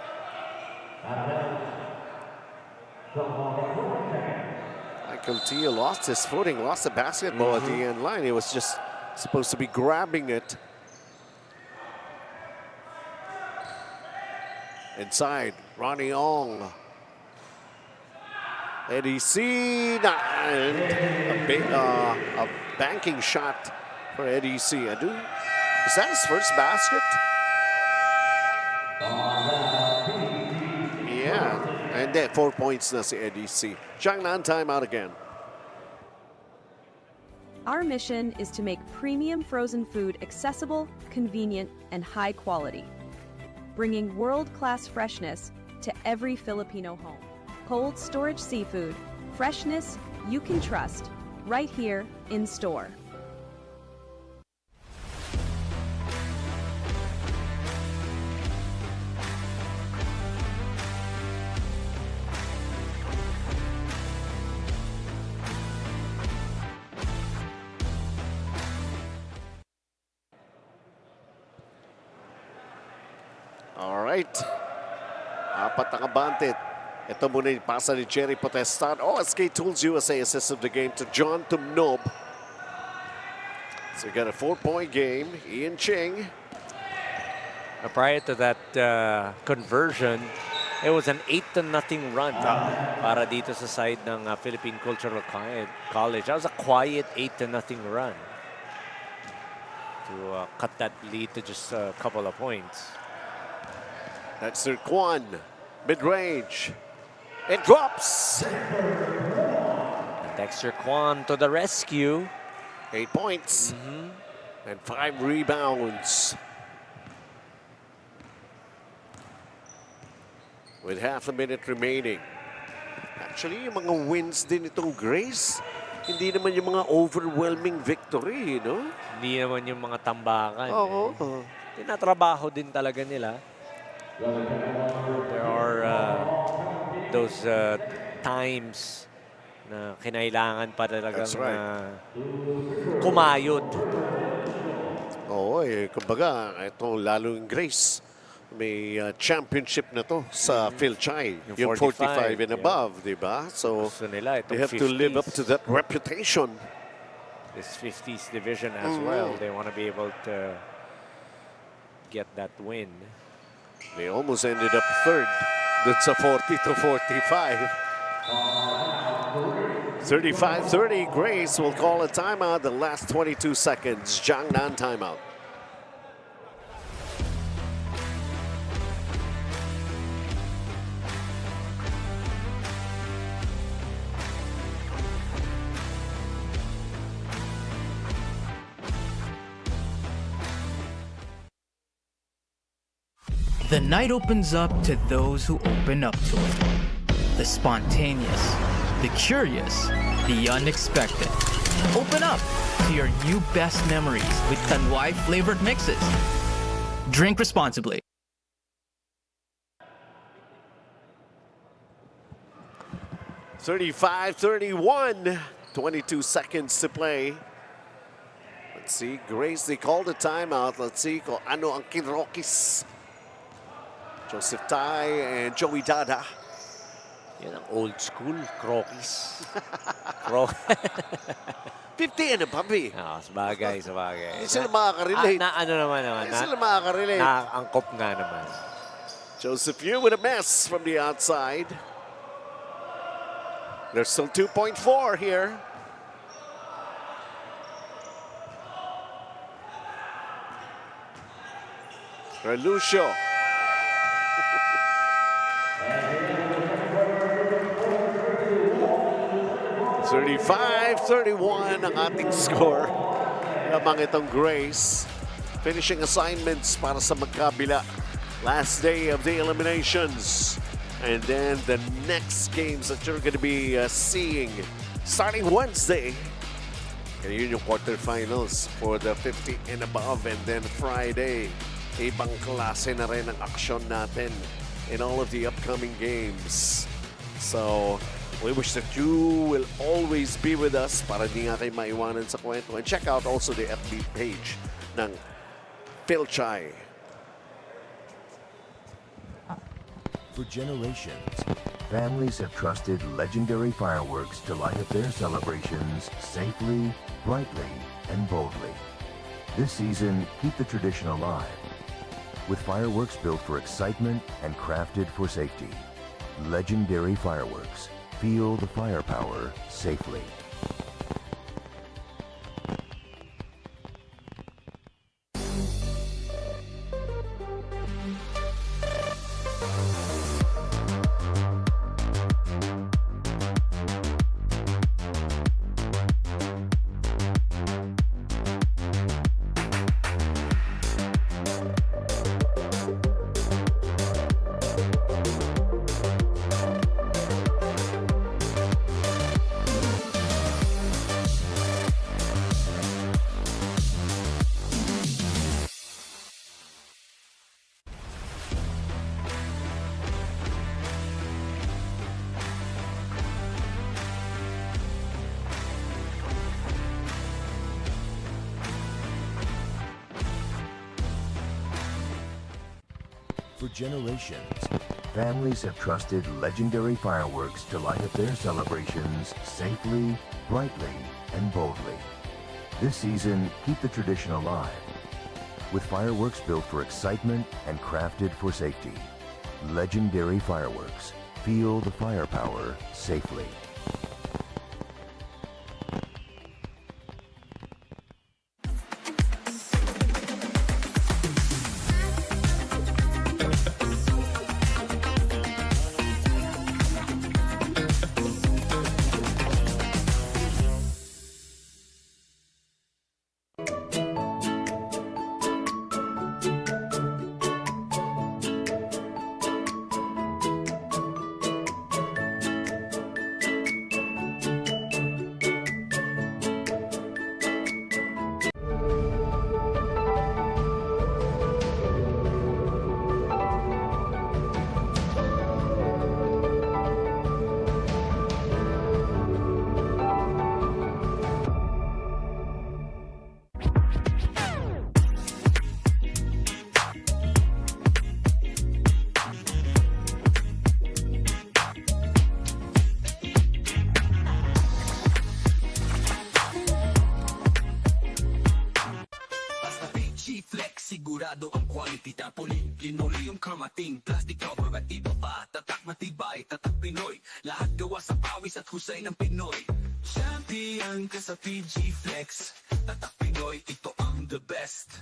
Michael Teo lost his footing, lost the basketball at the end line. He was just supposed to be grabbing it. Inside, Ronnie Ong. EDC, and a banking shot for EDC. Is that his first basket? Yeah, and then 4 points na si EDC. Jiangnan timeout again. Our mission is to make premium frozen food accessible, convenient, and high quality, bringing world-class freshness to every Filipino home. Cold storage seafood, freshness you can trust, right here in store. right. Apat ang abante. Ito muna yung pasa ni Jerry Potestan. OSK Tools USA assisted the game to John Tumnob. So we got a 4-point game. Ian Ching. Prior to that conversion, it was an 8-0 run para dito sa side ng Philippine Cultural College. That was a quiet 8-0 run to cut that lead to just a couple of points. That's Sir Kwan. Mid-range. It drops. Dexter Kwan to the rescue. 8 points. And 5 rebounds. With half a minute remaining. Actually, yung mga wins din itong Grace, hindi naman yung mga overwhelming victory, no? Hindi naman yung mga tambakan. Oo. Tinatrabaho din talaga nila. There are those times na kinailangan pa talagang kumayod. Oo, kumbaga, ito lalo yung Grace. May championship na to sa Fil-Chi. Yung 45 and above, di ba? So, nila, they have to live up to that reputation. This 50s division as well. They want to be able to get that win. They almost ended up third. That's a 40-45. 35-30, Grace will call a timeout. The last 22 seconds, Jiangnan timeout. The night opens up to those who open up to it. The spontaneous, the curious, the unexpected. Open up to your new best memories with Tanduay flavored mixes. Drink responsibly. (35-31), 22 seconds to play. Let's see, Grace, they called a timeout. Let's see kung ano ang kinrokis. Joseph Tai and Joey Dada. Yan ang old school, Crokis. 50 and above eh. Sabagay. Hindi sila makaka-relate. Ano naman. Hindi sila makaka-relate. Naangkop nga naman. Joseph Yu with a miss from the outside. There's still 2.4 here. Relucio. 35-31 ang ating score. Lamang itong Grace. Finishing assignments para sa magkabila. Last day of the eliminations. And then the next games that you're going to be seeing starting Wednesday. And yun yung quarterfinals for the 50 and above. And then Friday, ibang klase na rin ang aksyon natin in all of the upcoming games. So, we wish that you will always be with us para di nga kayo maiwanan sa kwento. And check out also the FB page ng Fil-Chi. For generations, families have trusted legendary fireworks to light up their celebrations safely, brightly, and boldly. This season, keep the tradition alive with fireworks built for excitement and crafted for safety. Legendary fireworks. Feel the firepower safely. For generations, families have trusted legendary fireworks to light up their celebrations safely, brightly, and boldly. This season, keep the tradition alive with fireworks built for excitement and crafted for safety. Legendary fireworks. Feel the firepower safely. Fil-Chi Flex, sigurado ang quality. Tarpaulin, linoleum, karmating, plastic cover at iba pa. Tatak matibay, tatak Pinoy. Lahat gawa sa pawis at husay ng Pinoy. Champion ka sa Fil-Chi Flex. Tatak Pinoy, ito ang the best.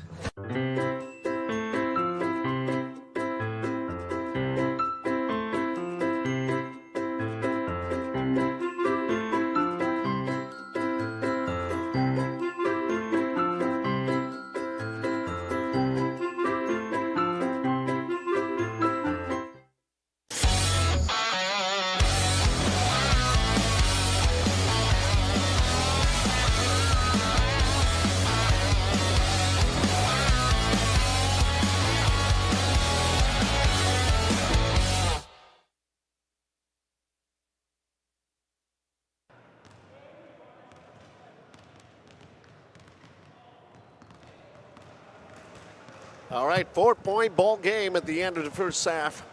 All right, 4-point ball game at the end of the first half.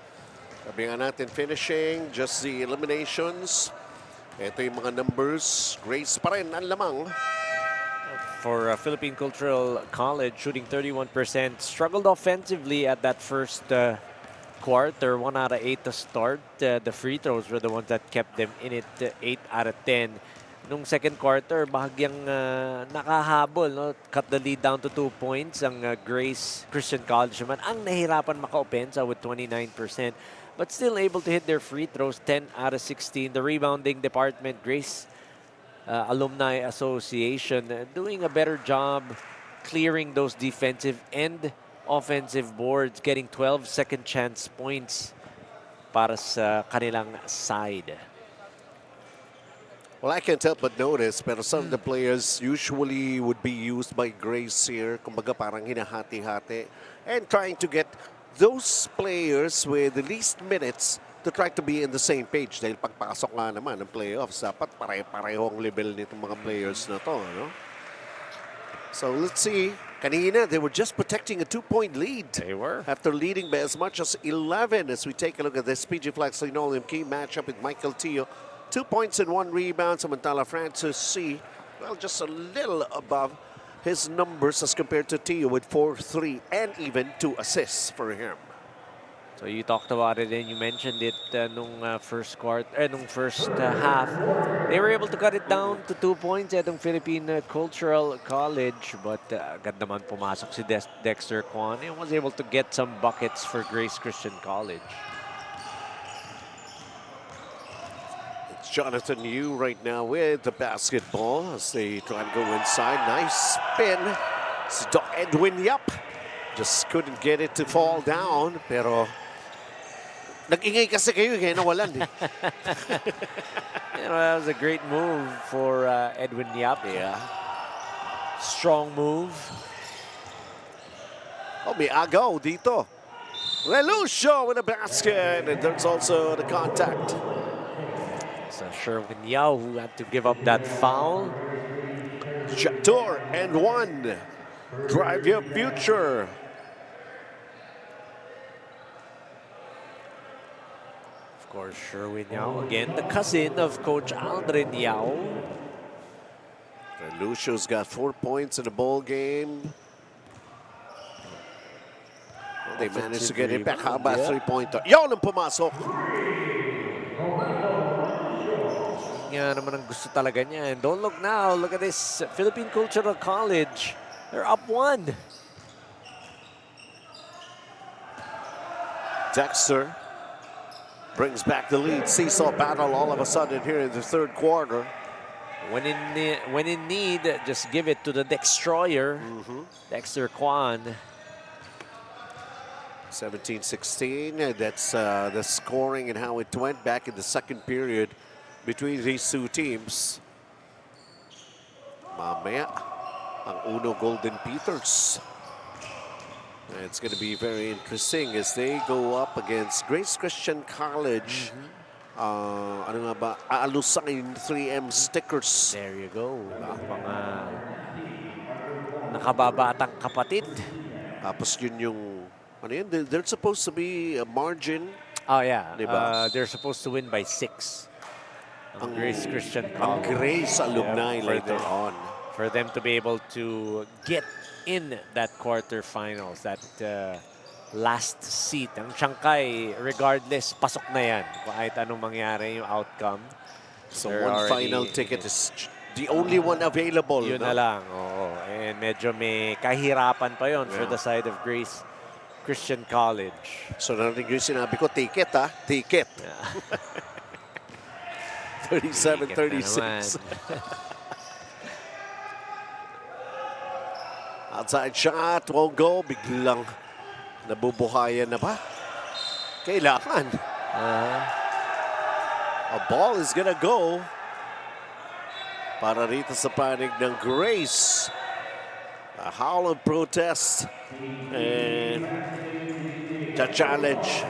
Sabi nga natin finishing, just the eliminations. Ito yung mga numbers. Grace pa rin ang lamang. For Philippine Cultural College, shooting 31%. Struggled offensively at that first quarter. 1 out of 8 to start. The free throws were the ones that kept them in it. 8 out of 10. Nung second quarter, bahagyang nakahabol. No? Cut the lead down to 2 points. Ang Grace Christian College naman ang nahirapan maka-opensa with 29%. But still able to hit their free throws, 10 out of 16. The rebounding department, Grace Alumni Association, doing a better job clearing those defensive and offensive boards, getting 12 second chance points para sa kanilang side. Well, I can't help but notice, pero some of the players usually would be used by Grace here. Kumbaga parang hinahati-hati. And trying to get those players with the least minutes to try to be in the same page. Dahil pagpasok nga naman ng playoffs, dapat pare-parehong level nitong mga players na to. No? So let's see. Kanina, they were just protecting a 2-point lead. They were. After leading by as much as 11 as we take a look at this PG Flex Linoleum key matchup with Michael Tio. 2 points and 1 rebound. Samantala Francis C, well, just a little above his numbers as compared to Tio with 4, 3, and even 2 assists for him. So you talked about it and you mentioned it nung first quarter, nung first half. They were able to cut it down to 2 points at the Philippine Cultural College, but agad naman pumasok si Dexter Kwan and was able to get some buckets for Grace Christian College. Jonathan Yu right now with the basketball as they try to go inside. Nice spin. It's Doc Edwin Yap. Just couldn't get it to fall down. Pero nag-ingay kasi kayo kaya nawalan. You know, that was a great move for Edwin Yap. Yeah. Strong move. Oh, may agaw dito. Relucio with a basket. And there's also the contact. So Sherwin Yao who had to give up that foul. Jator and 1. Drive your future. course, Sherwin Yao, again, the cousin of Coach Aldrin Yao. Lucio's got 4 points in the ball game. They managed to get it back. How about three-pointer? Yon ang pumasok. Yan naman ang gusto talaga niya. And don't look now. Look at this. Philippine Cultural College. They're up 1. Dexter brings back the lead. Seesaw battle all of a sudden here in the third quarter. When in need, just give it to the Dextroyer. Dexter Kwan. 17-16. That's the scoring and how it went back in the second period between these two teams. Mamaya, ang Uno Golden Peters. It's going to be very interesting as they go up against Grace Christian College. Ano nga ba? ALUSIGN 3M stickers. There you go. Mga nakababatang kapatid. Tapos yun yung, ano yun? They're supposed to be a margin. Oh yeah. Diba? They're supposed to win by 6. Ang Grace Christian Ang College. Grace alumni later on. For them to be able to get in that quarterfinals, that last seat. Ang Shanghai, regardless, pasok na yan. Kahit anong mangyari yung outcome. So one final ticket is the only one available. Yun na lang. Oo. And medyo may kahirapan pa yon for the side of Grace Christian College. So narinig yung sinabi ko, ticket ha? Ticket. 37-36. Outside shot, won't go. Biglang nabubuhayan na ba? Kailangan. A ball is gonna go para rito sa panig ng Grace. A howl of protest. And cha-challenge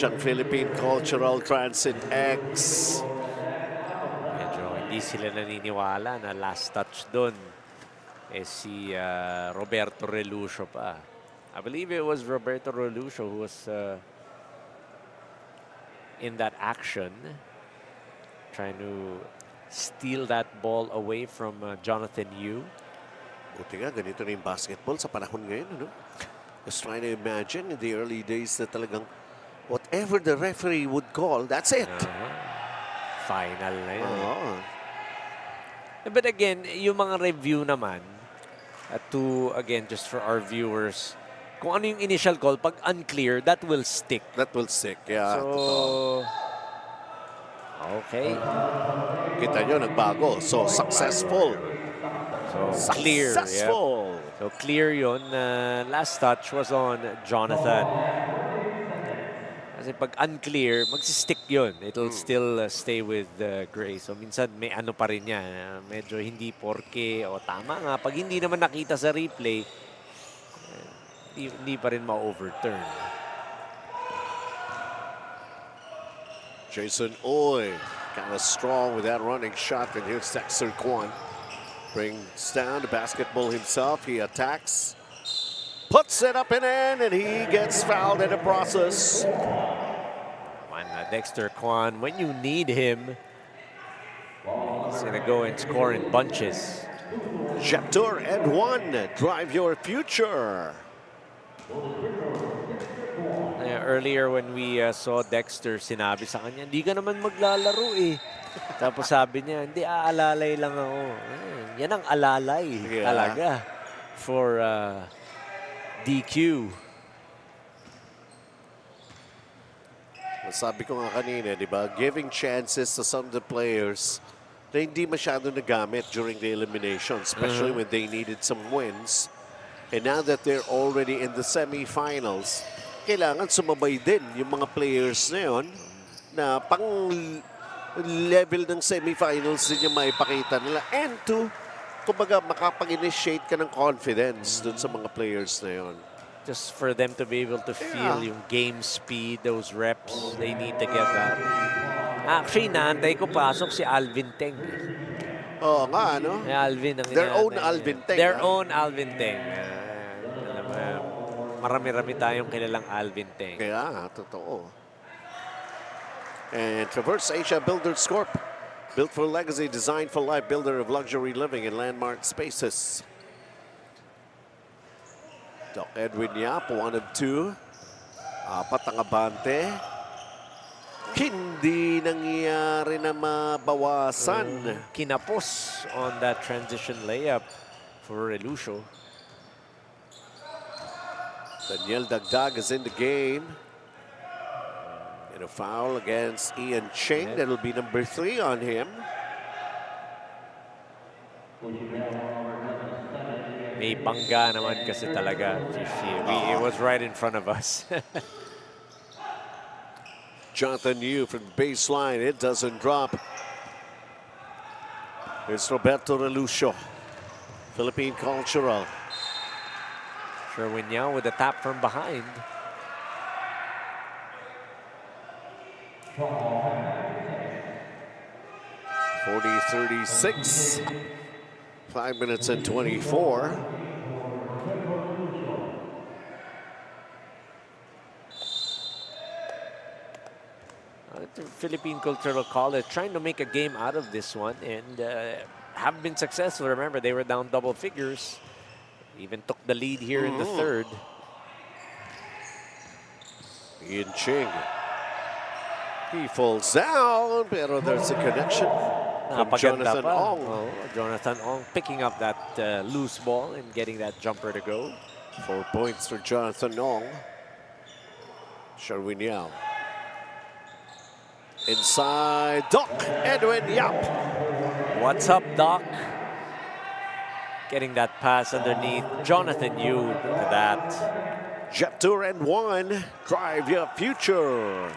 ang Philippine Cultural Transit X. Medyo hindi sila naniniwala na last touch doon si Roberto Relucio pa. I believe it was Roberto Relucio who was in that action, trying to steal that ball away from Jonathan Yu. Buti nga, ganito na yung basketball sa panahon ngayon. Ano? Just trying to imagine in the early days na talagang whatever the referee would call, that's it. Final na yun. But again, yung mga review naman, again, just for our viewers, kung ano yung initial call, pag unclear, that will stick. That will stick, yeah. So, okay. Kita nyo, nagbago. So, successful. So, clear. Successful. Yeah. So, clear yun. Last touch was on Jonathan. Kasi pag unclear, magsistick yun. It'll still stay with Grace. So minsan may ano pa rin yan. Medyo hindi porke o tama nga. Pag hindi naman nakita sa replay, hindi pa rin ma-overturn. Jason Oy, kind of strong with that running shot. And here's Dexter Kwan. Brings down the basketball himself. He attacks. Puts it up and in, and he gets fouled in the process. Dexter Kwan, when you need him, he's going to go and score in bunches. Chapter and 1, drive your future. Earlier when we saw Dexter, sinabi sa kanya, hindi ka naman maglalaro eh. Tapos sabi niya, hindi, aalalay lang ako. Yan ang alalay talaga for DQ. Sabi ko nga kanina, di ba, giving chances to some of the players na hindi masyado nagamit during the elimination, especially when they needed some wins. And now that they're already in the semifinals, kailangan sumabay din yung mga players na yun na pang level ng semifinals din yung maipakita nila. And to, kumbaga, makapag-initiate ka ng confidence dun sa mga players na yun. Just for them to be able to feel yung game speed, those reps, they need to get that. Actually, naantay ko pasok si Alvin Teng. Oo nga, ano? Alvin ang Their own Alvin Teng. Their own Alvin Teng. Marami-rami tayong kilalang Alvin Teng. Kaya, totoo. And Traverse Asia Builders Corp. Built for legacy, designed for life, builder of luxury living in landmark spaces. Doc Edwin Yap, 1 of 2. Apat ang abante. Hindi nangyari na mabawasan. Kinapos on that transition layup for Relucio. Daniel Dagdag is in the game. And a foul against Ian Ching. That'll be number 3 on him. May bangga naman kasi talaga. It was right in front of us. Jonathan Yu from the baseline. It doesn't drop. Here's Roberto Relucio. Philippine Cultural. Sherwin Yao with a tap from behind. (40-36). 5 minutes and 24. The Philippine Cultural College trying to make a game out of this one and have been successful. Remember, they were down double figures. Even took the lead here in the third. Ian Ching. He falls down, pero there's a connection from Jonathan Ong. Oh, Jonathan Ong picking up that loose ball and getting that jumper to go. 4 points for Jonathan Ong. Sherwin Yao. Inside, Doc Edwin Yap. What's up, Doc? Getting that pass underneath Jonathan Yu. Look at that. Jet Tour and 1. Drive your future.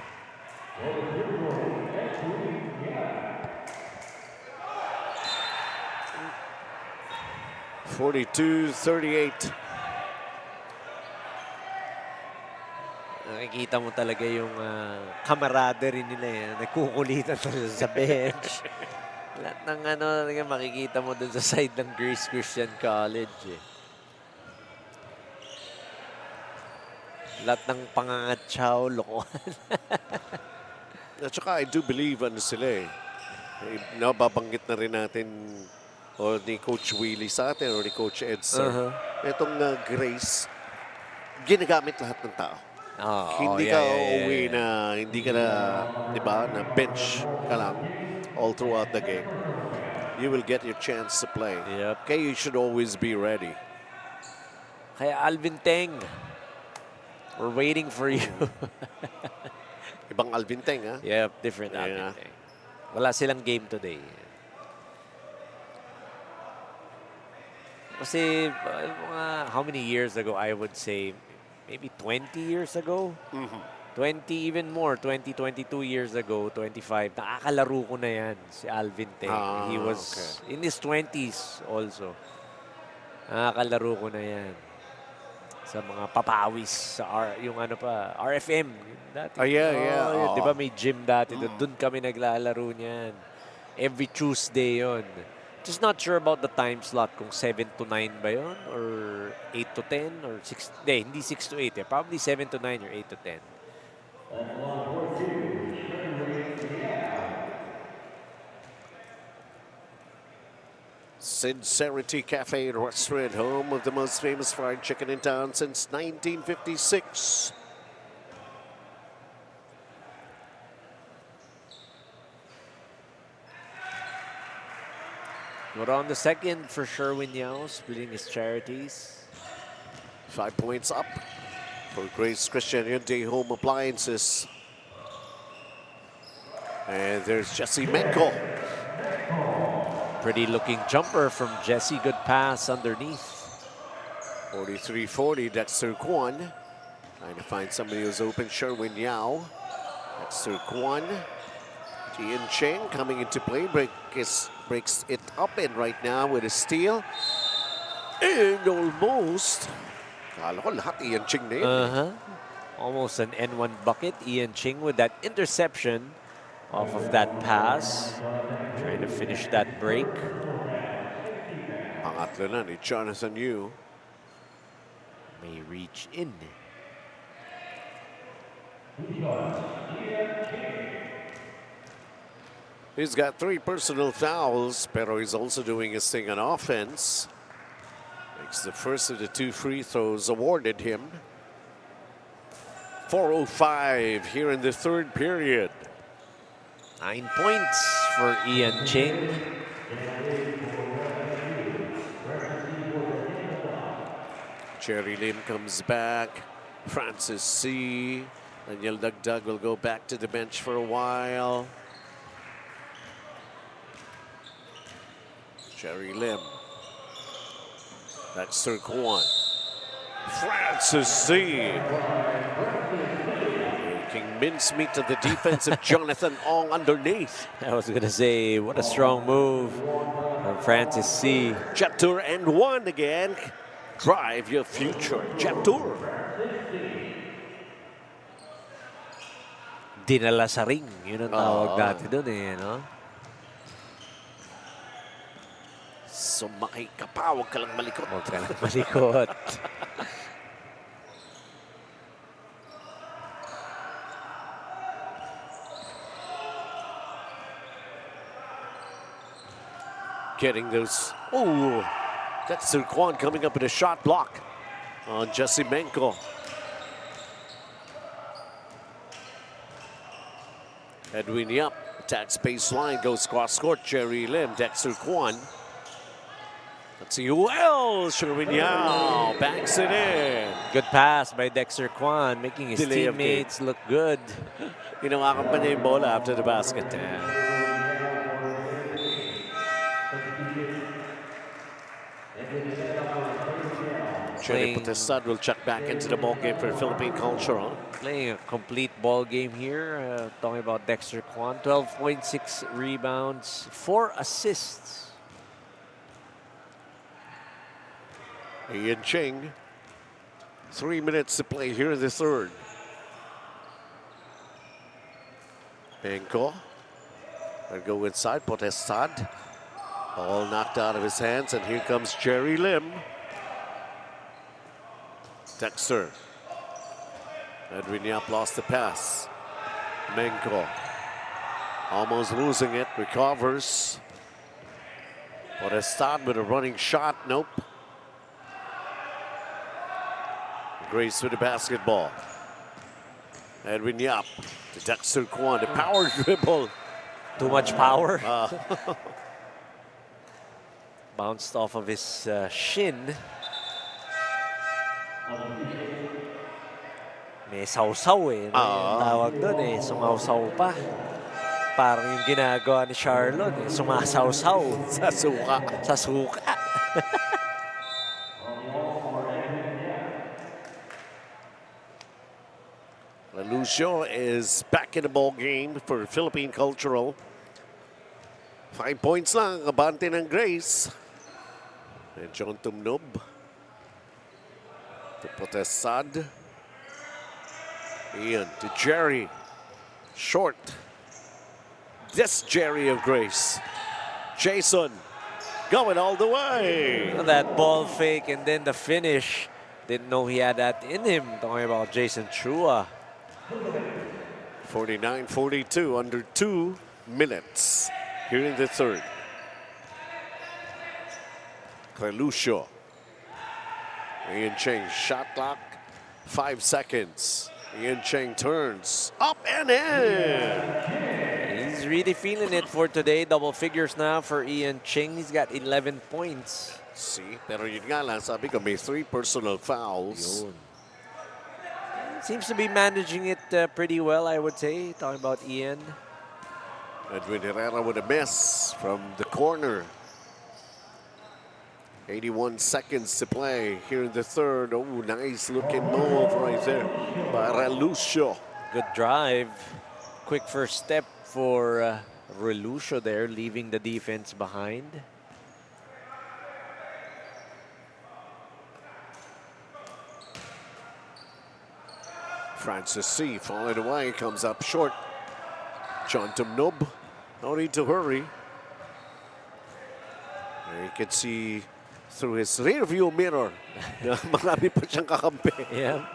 (42-38). Nakikita mo talaga yung camaraderie nila eh. Nagkukulitan sa bench. Lahat ng makikita mo dun sa side ng Grace Christian College eh. Lahat ng pangangatsaw, lokohan. At saka I do believe sila eh. Nababanggit na rin natin o ni Coach Willie sa atin o ni Coach Edson. Itong Grace, ginagamit lahat ng tao. Hindi ka uuwi na, hindi ka na, di ba, na bench ka lang all throughout the game. You will get your chance to play. Yep. Okay, you should always be ready. Kaya Alvin Teng, we're waiting for you. Ibang Alvin Teng, ha? Yep, different Alvin Teng. Wala silang game today. Kasi, how many years ago, I would say, maybe 20 years ago? 20, even more, 20, 22 years ago, 25. Nakakalaro ko na yan, si Alvin Teng. He was in his 20s also. Nakakalaro ko na yan. Sa mga papawis, sa yung RFM. Dati. Yeah. Di ba may gym dati? Doon kami naglalaro niyan. Every Tuesday yon. Just not sure about the time slot kung 7 to 9 ba yun? Or 8 to 10? Or 6? Hindi 6 to 8. Probably 7 to 9 or 8 to 10. Sincerity Cafe and Restaurant, home of the most famous fried chicken in town since 1956. But on the second for Sherwin Yao, splitting his charities. 5 points up for Grace Christian Hyundai Home Appliances. And there's Jesse Menko. Pretty looking jumper from Jesse. Good pass underneath. 43-40, Dexter Kwan. Trying to find somebody who's open. Sherwin Yao. Dexter Kwan. Ian Cheng coming into play. Breaks it up and right now with a steal. And almost. Kala ko lahat Ian Cheng na yun. Almost an N1 bucket. Ian Ching with that interception off of that pass. Trying to finish that break. Pangatlo na ni Jonathan Yu. May reach in. He's got 3 personal fouls, pero he's also doing his thing on offense. Makes the first of the 2 free throws awarded him. 4:05 here in the 3rd period. 9 points for Ian Ching. Jerry Lim comes back. Francis C. Daniel Dagdag will go back to the bench for a while. Jerry Lim. Dexter Kwan. Francis C. Making mincemeat of the defensive Jonathan Ong underneath. I was going to say, what a strong move from Francis C. Jatur and 1 again. Drive your future. Jatur. Dinala sa ring. Yun ang tawag dati doon eh, no? Sumakay ka pa, huwag ka lang malikot. Huwag ka lang malikot. Getting those. Oh, that's Sir Kwan coming up in a shot block on Jesse Menko. Edwin Yap attacks baseline, goes cross court. Jerry Lim, Dexter Kwan. Let's see who else. Sherwin Yao banks it in. Good pass by Dexter Kwan, making his Delay of game. teammates look good. Hinawakan pa niya yung bola after the basket. Jenny Potestad will check back into the ball game for Philippine Cultural. Playing a complete ball game here. Talking about Dexter Kwan, 12.6 rebounds, 4 assists. Ian Ching, 3 minutes to play here in the 3rd. Benko, and go inside, Potestad. All knocked out of his hands, and here comes Jerry Lim. Dexter. Edwin Yap lost the pass. Menko almost losing it, recovers. Potestad with a running shot, nope. Grace with the basketball. Edwin Yap to Dexter Kwan, the power dribble. Too much power. Bounced off of his shin. May sausaw eh. Tawag doon eh. Sumausaw pa. Parang yung ginagawa ni Charlotte eh. Sumasawsaw. Sa suka. Sa suka. Lucio is back in the ball game for Philippine Cultural. 5 points lang, abante ng Grace. And John Tumnob. To Potestad. Ian to Jerry. Short. This Jerry of Grace. Jason going all the way. That ball fake and then the finish. Didn't know he had that in him. Talking about Jason Chua. 49-42, under 2 minutes here in the 3rd. Lucio. Ian Cheng, shot clock, 5 seconds. Ian Cheng turns up and in. He's really feeling it for today. Double figures now for Ian Cheng. He's got 11 points. See, pero yun nga lang, sabi ko may 3 personal fouls. Yun. Seems to be managing it pretty well, I would say. Talking about Ian. Edwin Herrera with a miss from the corner. 81 seconds to play here in the 3rd. Oh, nice looking move right there by Lucio. Good drive. Quick first step for Relucio there, leaving the defense behind. Francis C. falling away, comes up short. John Tumnob, no need to hurry. You can see through his rear view mirror na marami pa siyang kakampi. Yeah.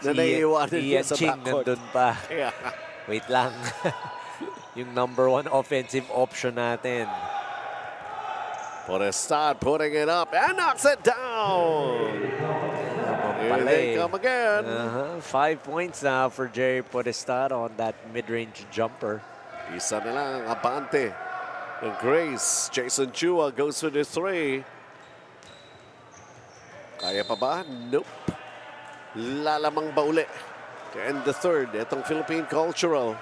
Na naiiwanan niya Ian sa Ching backcourt. nandun pa. Yeah. Wait lang. yung #1 offensive option natin. Podestad putting it up and knocks it down. Here they come again. 5 points now for Jerry Podestad on that mid-range jumper. Isa na lang, abante. And Grace, Jason Chua goes for the 3. Kaya pa ba? Nope. Lalamang ba uli? To end the third, itong Philippine Cultural.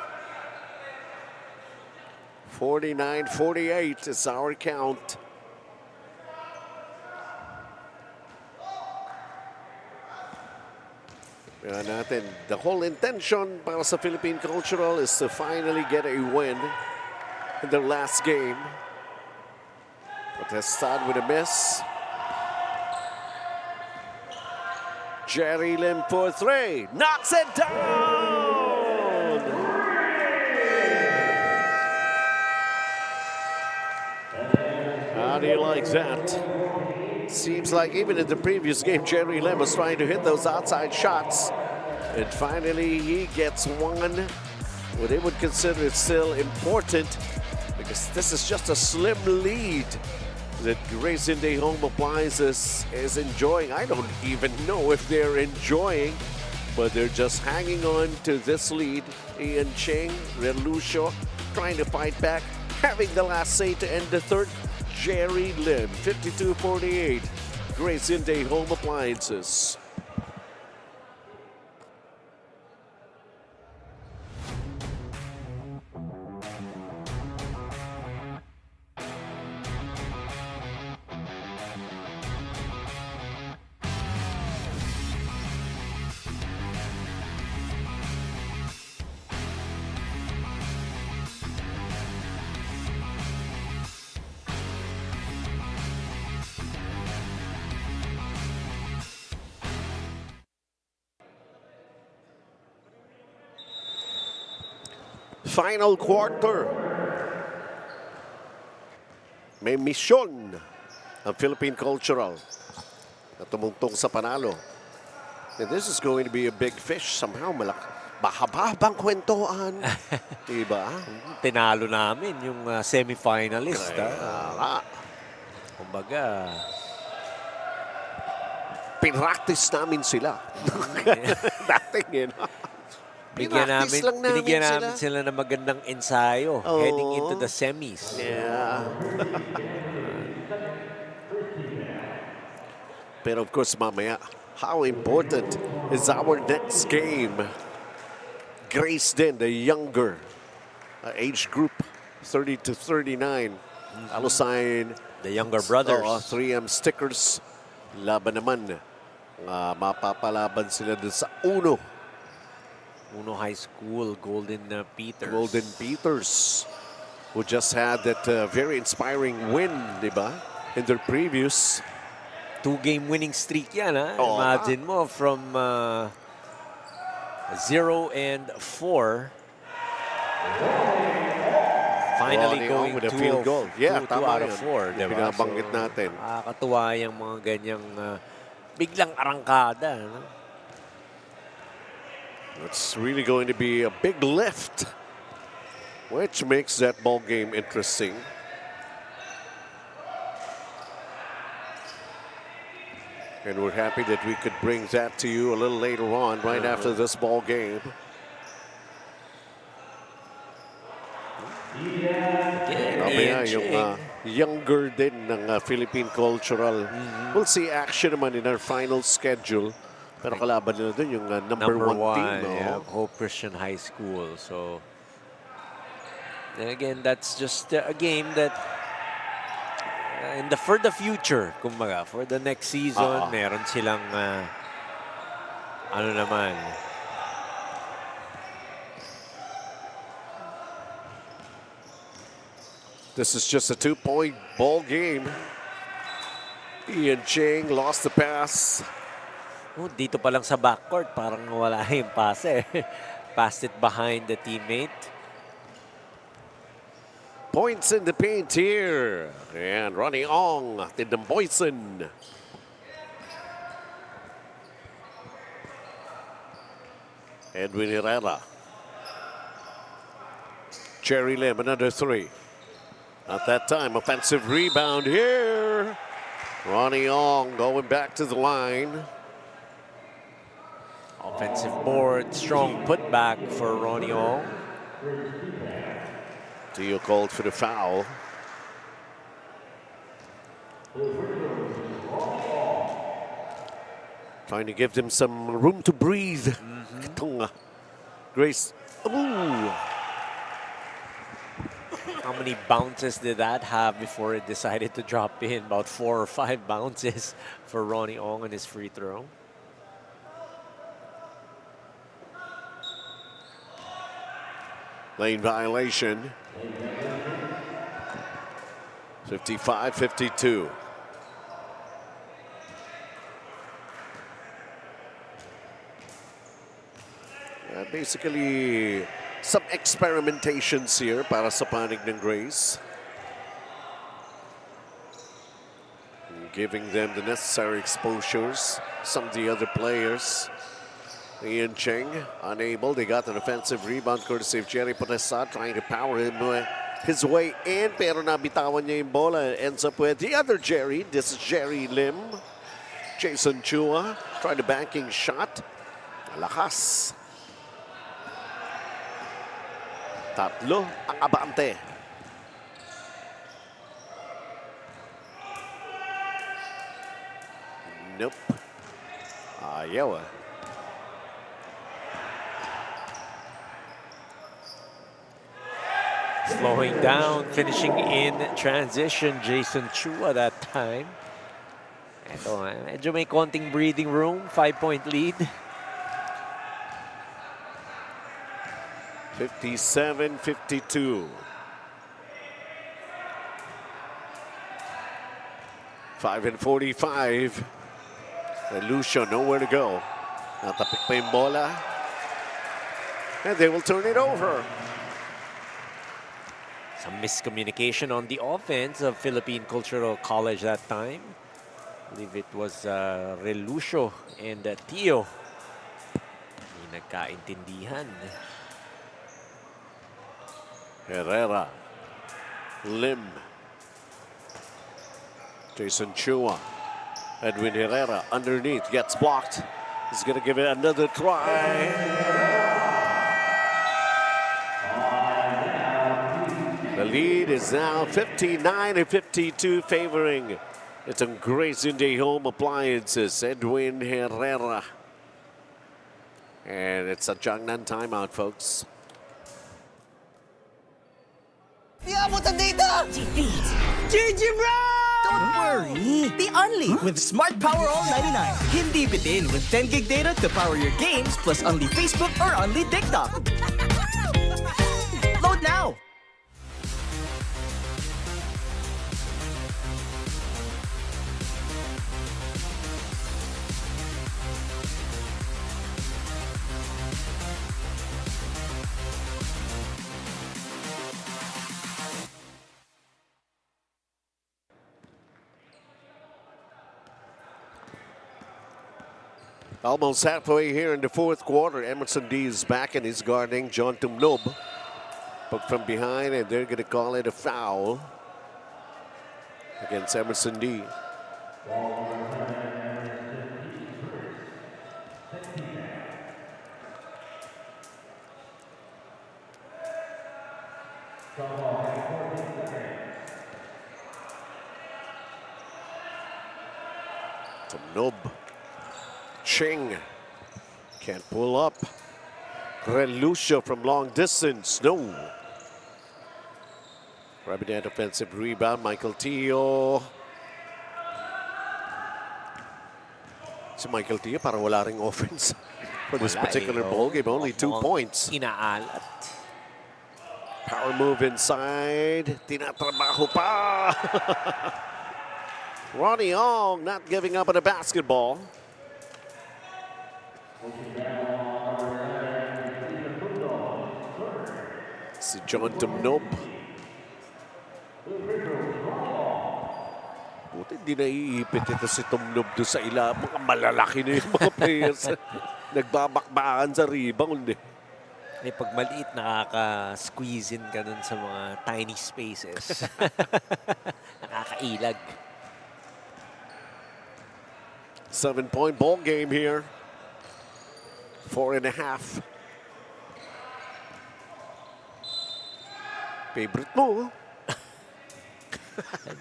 49-48 is our count. Yan natin, the whole intention para sa Philippine Cultural is to finally get a win in their last game. But has started with a miss. Jerry Lim for 3, knocks it down! How do you like that? Seems like even in the previous game, Jerry Lim was trying to hit those outside shots. And finally, he gets one. What they would consider it still important, because this is just a slim lead that Grace Inday Home Appliances is enjoying. I don't even know if they're enjoying, but they're just hanging on to this lead. Ian Cheng, Red Lucio trying to fight back, having the last say to end the third. Jerry Lim, 52-48. Grace Inday Home Appliances. Final quarter. May misyon ang Philippine Cultural na tumungtong sa panalo. And this is going to be a big fish somehow. Mahabang kwentuhan. Diba? Tinalo namin yung semi-finalist. Kumbaga, pinractice namin sila. Dating yun. Binigyan namin sila ng magandang ensayo heading into the semis. Yeah. But of course, mamaya, how important is our next game? Grace din, the younger age group, 30 to 39. ALUSIGN, the younger brothers. 3M stickers. Laban naman. Mapapalaban sila dun sa Uno High School, Golden Peters. Golden Peters, who just had that very inspiring win, di ba? In their previous 2-game winning streak yan, ha? Imagine mo, from 0-4, finally going with a 2 field goal. Yeah, 2 tama out of 4, di ba? Binabanggit natin. Nakakatuwa yung mga ganyang biglang arangkada. No? It's really going to be a big lift, which makes that ball game interesting. And we're happy that we could bring that to you a little later on, right after this ball game. Yung younger din ng Philippine Cultural. We'll see action naman in our final schedule. Pero kalaban nila dun yung number one team. No? Yeah, Hope Christian High School. So, then again, that's just a game that for the future, kumbaga, for the next season, meron silang ano naman. This is just a 2-point ball game. Ian Cheng lost the pass. Dito pa lang sa backcourt, parang wala yung pass. Passed it behind the teammate. Points in the paint here. And Ronnie Ong, Tindamboyson. Edwin Herrera. Jerry Lim, another three. At that time, offensive rebound here. Ronnie Ong going back to the line. Offensive board, strong putback for Ronnie Ong. Tio called for the foul. Trying to give them some room to breathe. Grace. Ooh. How many bounces did that have before it decided to drop in? About 4 or 5 bounces for Ronnie Ong on his free throw. Lane violation. 55-52. Basically, some experimentations here para sa panig ng Grace. Giving them the necessary exposures. Some of the other players. Ian Cheng unable. They got an offensive rebound courtesy of Jerry Potesa, trying to power him his way in. Pero nabitawan niya yung bola. Ends up with the other Jerry. This is Jerry Lim. Jason Chua trying to banking shot. Malakas. Tatlo ang abante. Nope. Ayaw ah. Slowing down, finishing in transition, Jason Chua that time. Ito, medyo may konting breathing room, 5-point lead. 57-52. 5:45. Lucio nowhere to go. Natapik pa yung bola. And they will turn it over. Some miscommunication on the offense of Philippine Cultural College that time. I believe it was Relucio and Tio. Hindi nagkaintindihan. Herrera. Lim. Jason Chua. Edwin Herrera underneath, gets blocked. He's going to give it another try. The lead is now 59-52, favoring itong Grace Inday Home Appliances, Edwin Herrera. And it's a Jiangnan timeout, folks. Di abot ang data! GG bro! Don't worry. Be only with Smart Power All 99. Hindi bitin with 10 gig data to power your games plus only Facebook or only TikTok. Load now! Almost halfway here in the fourth quarter. Emerson D is back and he's guarding John Tumnob. But from behind, and they're going to call it a foul against Emerson D. Tumnob. Ching can't pull up. Relucio from long distance. No. Grabbing that offensive rebound. Michael Tio. Si Michael Tio parang wala ring offense for this particular ball game. Only 2 points. Inaalat. Power move inside. Tinatrabaho pa. Ronnie Ong not giving up on a basketball. Si John Tumnob. Buti hindi naiipit ito si Tumnob doon sa ila. Mga malalaki na yung mga players. Nagbabakbakan sa rebound eh. Pag maliit, nakaka-squeeze in ka dun sa mga tiny spaces. Nakakailag. 7-point ball game here. 4.5. Favorite mo?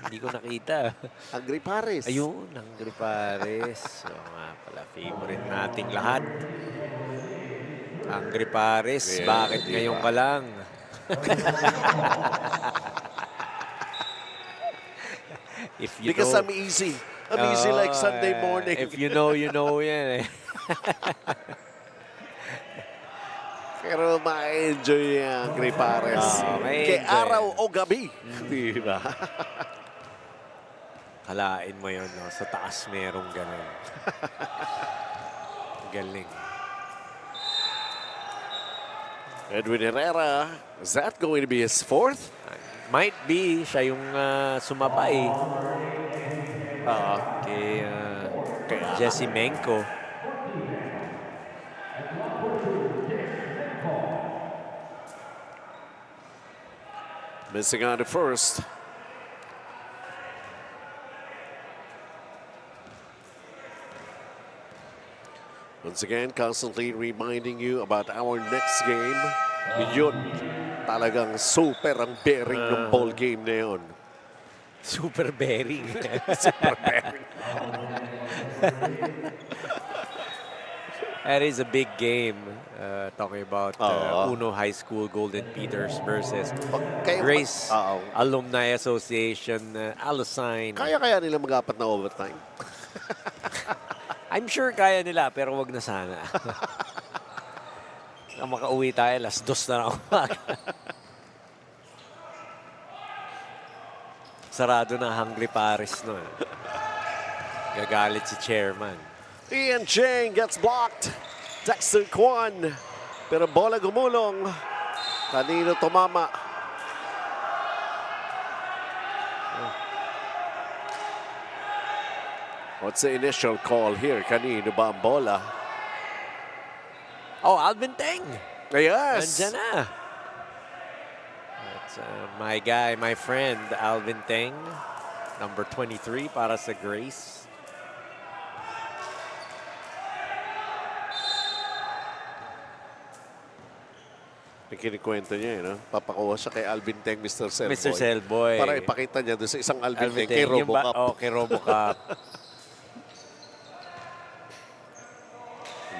Hindi ko nakita. Hungry Paris. Ayun, Hungry Paris. So nga pala, favorite nating lahat. Hungry Paris, Yeah, bakit di ngayon ba? ka lang? If you Because know, I'm easy. I'm easy like Sunday morning. If you know, you know yan eh. Pero ma-enjoy yan, Hungry Pares. ma-enjoy. Kay araw o gabi. Di ba? Halain mo yun, no? Sa taas merong ganun. Galing. Edwin Herrera, is that going to be his fourth? Might be, siya yung sumabay. Kay Jesse Menko. Missing on the first. Once again, constantly reminding you about our next game. Yun, talagang super ang bearing ng ball game na yun. Super bearing. Super bearing. That is a big game. Talking about Uno High School Golden Peters versus Grace Alumni Association ALUSIGN. Kaya nila mag-apat na overtime. I'm sure kaya nila, pero wag na sana. Makauwi tayo, 2:00 na ako. Sarado na Hungry Paris, no? Gagalit si chairman. Ian Cheng gets blocked. Dexter Kwan. Pero bola gumulong. Kanino tumama? What's the initial call here? Kanino ba ang bola? Oh, Alvin Teng. Yes. Nandiyan na. That's my guy, my friend, Alvin Teng. Number 23 para sa Grace. Kinikwento niya, no? Papakuha siya kay Alvin Teng, Mr. Cellboy. Mr. Cellboy. Para ipakita niya doon sa isang Alvin Teng kay Yung RoboCop. kay RoboCop.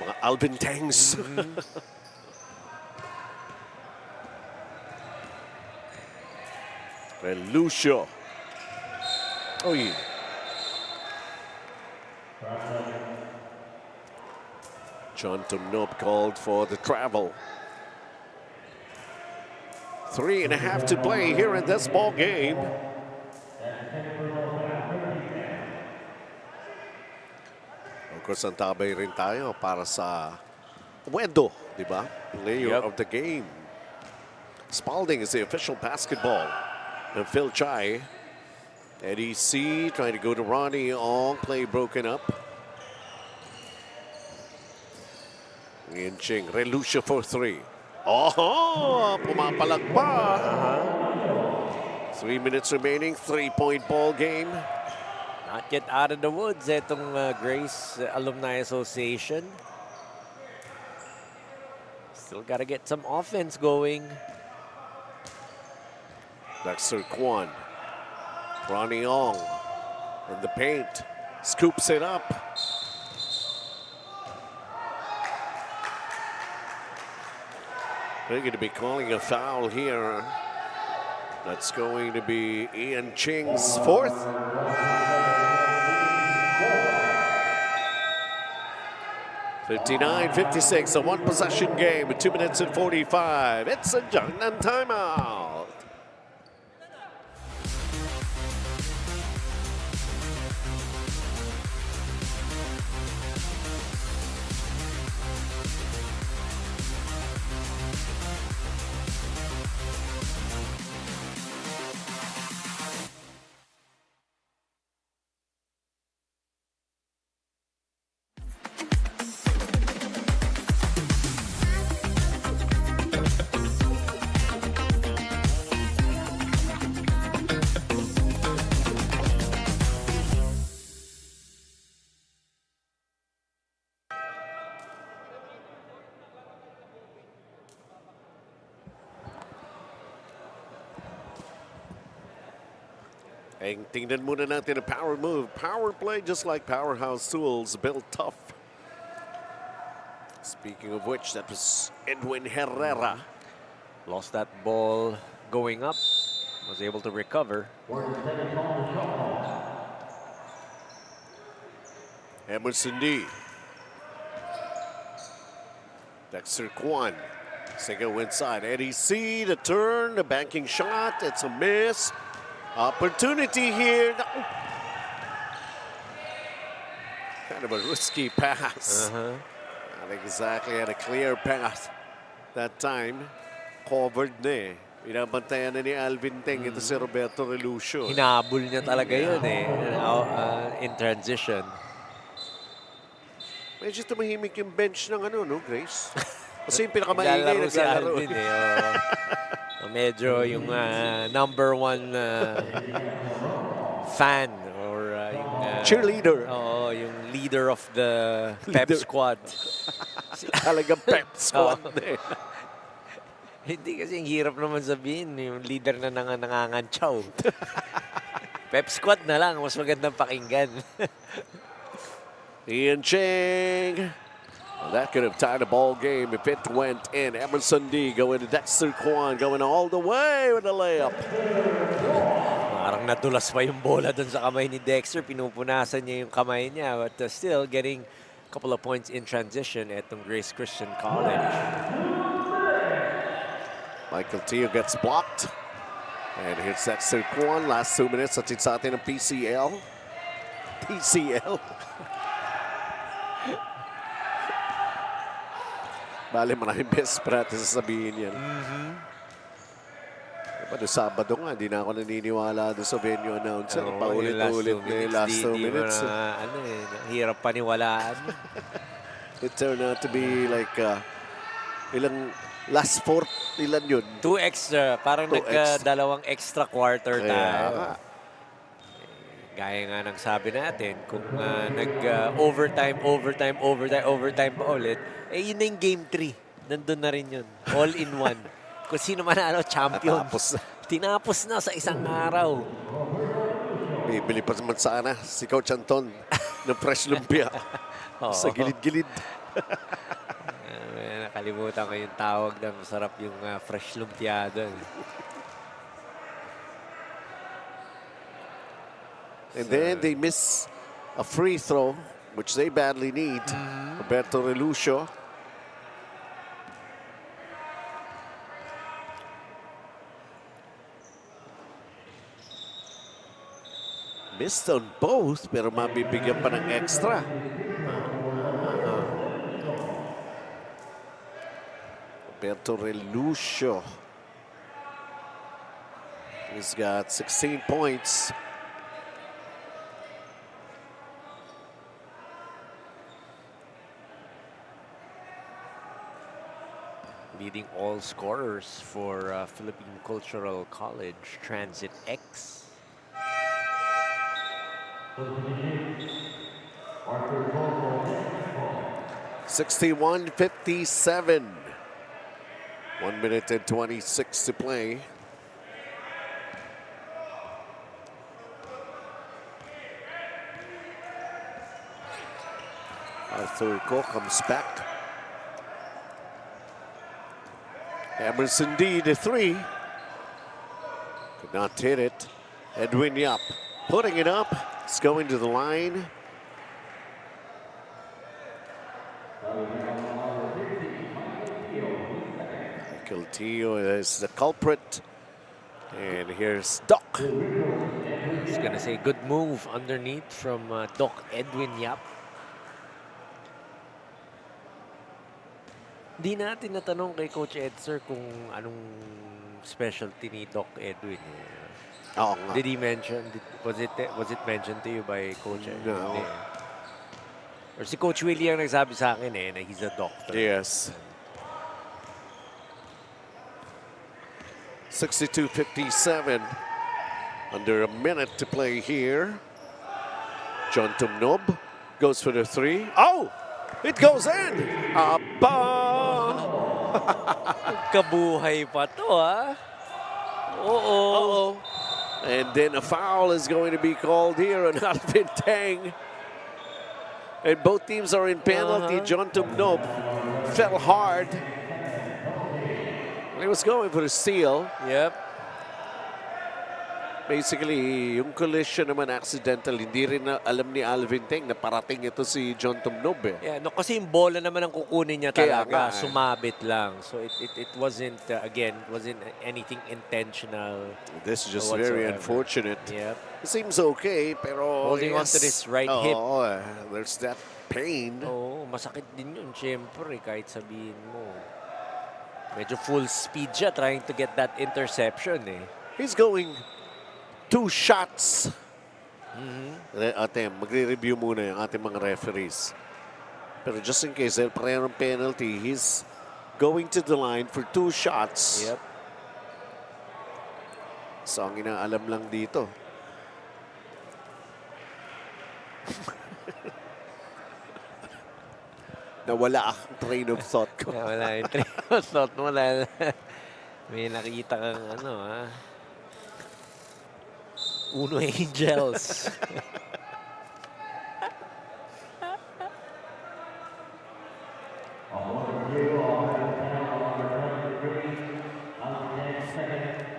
Mga Alvin Tengs. Lucio. Uy. John Tumnop called for the travel. 3.5 to play here in this ball game. Of course, ang tabay rin tayo para sa Wendo, di ba? Player of the game. Spalding is the official basketball. And Fil-Chi, Eddie C trying to go to Ronnie Ong, play broken up. Ian Ching, Relucia for 3. Oh, pumapalag pa. 3 minutes remaining, 3-point ball game. Not yet out of the woods itong Grace Alumni Association. Still got to get some offense going. Dexter Kwan. Ronnie Ong in the paint. Scoops it up. They're going to be calling a foul here. That's going to be Ian Ching's fourth. (59-56), a one-possession game, 2 minutes and 45. It's a Jangnan timeout. Tingnan muna natin ang power move. Power play just like Powerhouse Tools, built tough. Speaking of which, that was Edwin Herrera. Lost that ball going up. Was able to recover. Emerson D. Dexter Kwan. Single inside. Eddie C. The turn, the banking shot. It's a miss. Opportunity here. No. Kind of a risky pass. Not exactly had a clear path that time. Covered na eh. Binabantayan na ni Alvin Teng. Ito si Roberto Relucio. Hinabol niya talaga yun eh. In transition. Medyo tumahimik yung bench ng ano, no, Grace? Kasi yung pinakamaingay si Alvin eh. Medyo yung number one fan or yung cheerleader. Yung leader of the pep squad. Talagang pep squad eh. Hindi kasi ang hirap naman sabihin yung leader na nangangantsaw. Pep squad na lang, mas magandang pakinggan. Ian Cheng. Well, that could have tied the ball game if it went in. Emerson D going to Dexter Kwan, going all the way with a layup. Parang nadulas pa yung bola dun sa kamay ni Dexter. Pinupunasan niya yung kamay niya. But still getting a couple of points in transition at Grace Christian College. Michael Teo gets blocked. And here's Dexter Kwan. Last 2 minutes. At sa atin ng PCL. PCL. Bale, maraming best practice sasabihin yan. Diba, no Sabado nga, hindi na ako naniniwala doon sa venue announcer. Paulit-ulit na yung last 2 minutes. Hirap paniwalaan. It turned out to be like, last fourth, ilan yun? 2 extra. Parang dalawang extra quarter tayo. Gaya nga ng sabi natin, kung nag-overtime pa ulit, yun na yung game 3. Nandun na rin yun. All in one. Kung sino manalo, champion. Tinapos na sa isang araw. Bibili pa naman sana si Coach Anton ng fresh lumpia sa gilid-gilid. Nakalimutan ko yung tawag na masarap yung fresh lumpia doon. And then they miss a free throw, which they badly need. Roberto Relucio. Missed on both, pero mabibigyan pa ng extra. Roberto Relucio. He's got 16 points. Leading all scorers for Philippine Cultural College, Transit X. 61-57. 1 minute and 26 to play. Arthur Ko comes back. Emerson D, the 3. Could not hit it. Edwin Yap putting it up. It's going to the line. Michael Teo is the culprit. And here's Doc. I was gonna say good move underneath from Doc Edwin Yap. Di natin natanong kay Coach Edser kung anong specialty ni Doc Edwin. Oo nga. Did he mention? Was it mentioned to you by Coach? No. Or si Coach Willie ang nagsabi sa akin na he's a doctor. Yes. 62-57. Under a minute to play here. John Tumnob goes for the 3. Oh! It goes in! Aba! Kabuhay pa to, ha? Oo. And then a foul is going to be called here on Alvin Tang. And both teams are in penalty. John Tumnob fell hard. He was going for a steal. Yep. Basically, yung collision naman accidental. Hindi rin na alam ni Alvin Tang na parating ito si John Tumnob. Yeah, no, kasi yung bola naman ang kukunin niya Kaya talaga. nga, Sumabit lang. So it wasn't, again, wasn't anything intentional. This is just whatsoever. very unfortunate. Yep. It seems okay, pero Holding on to this right hip. There's that pain. Oo, masakit din yun, syempre, kahit sabihin mo. Medyo full speed siya trying to get that interception eh. He's going 2 shots. Ate, magre-review muna yung ating mga referees. Pero just in case, dahil pareho ng penalty, he's going to the line for 2 shots. Yep. So, ang inaalam lang dito. Nawala ang train of thought ko. Wala yung train of thought mo. Wala. May nakita kang ano ha. Uno Angels.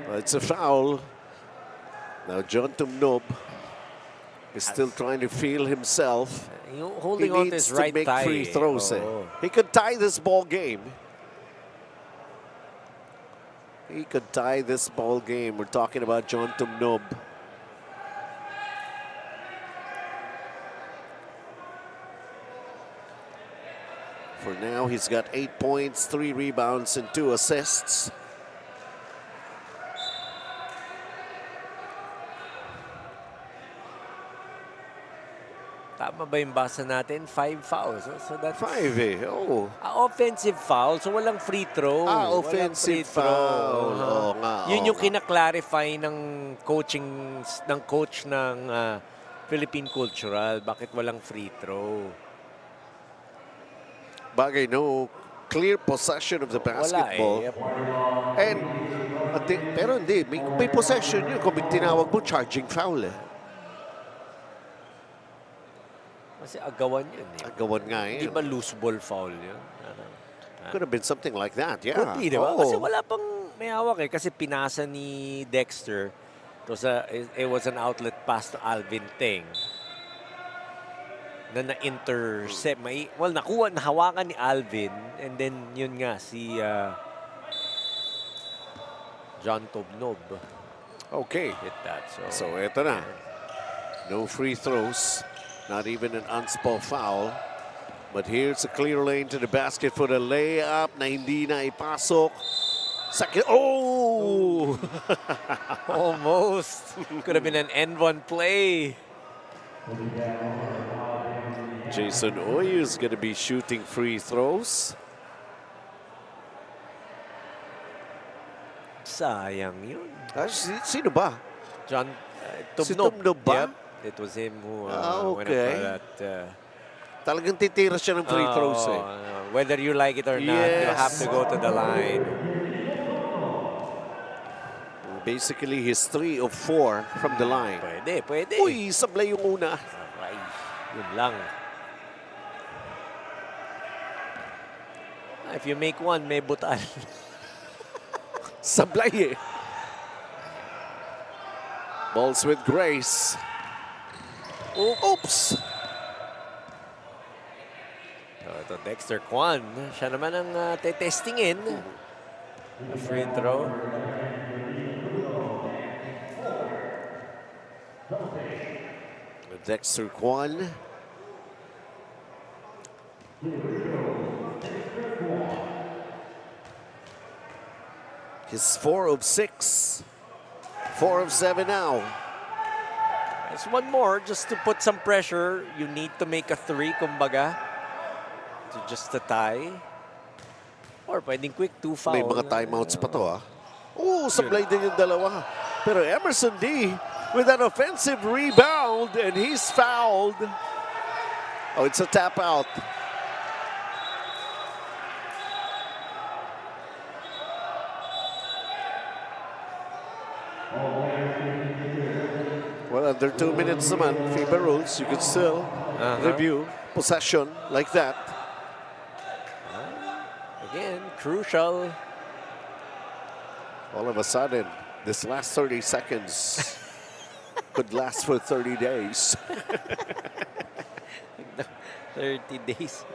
Well, it's a foul. Now John Tumnob is still trying to feel himself. Holding He on to needs his to right make thigh. free throws. Oo. He could tie this ball game. He could tie this ball game. We're talking about John Tumnob. For now, he's got 8 points, 3 rebounds, and 2 assists. Tama ba yung basa natin? 5 fouls. So that's 5 Oh. Offensive foul. So walang free throw. Walang Offensive free throw. foul. Oo nga. Yun yung oo nga. kinaklarify ng coach ng Philippine Cultural. Bakit walang free throw? Bagay, no clear possession of the basketball. Wala eh. And, pero hindi, may possession yun kung tinawag mo charging foul Kasi agawan yun eh. Agawan nga Hindi ba loose ball foul yun? Could have been something like that, yeah. Could be, di ba? Oo. Kasi wala pang may hawak eh. Kasi pinasa ni Dexter. It was an outlet pass to Alvin Teng. Na na-intercept. Nahawakan ni Alvin. And then, yun nga, si John Tumnob. Okay. Hit that. So, eto na. No free throws. Not even an unspo foul. But here's a clear lane to the basket for the layup na hindi na ipasok. Oh! Almost. Could have been an N1 play. Jason Oy is going to be shooting free throws. Sayang yun. Sino ba? John Si Tumnob ba? Yep. It was him who went up okay. for that. Talagang titira siya ng free throws Whether you like it or not, you Yes. have to go to the line. Basically, he's 3 of 4 from the line. Pwede. Uy, sablay yung una. Ay, yun lang. If you make one, may butal. Sablay eh. Balls with grace. Oops! Ito, Dexter Kwan. Siya naman ang testingin. A free throw. Dexter Kwan. He's 4 of 6. 4 of 7 now. There's one more just to put some pressure. You need to make a 3, kumbaga. To just a tie. Or pwedeng quick 2 foul. May mga timeouts pa to Oh, sablay din yung dalawa. Pero Emerson D with an offensive rebound and he's fouled. Oh, it's a tap out. under 2 minutes naman, FIBA rules, you could still review possession like that. Again, crucial. All of a sudden, this last 30 seconds could last for 30 days. 30 days.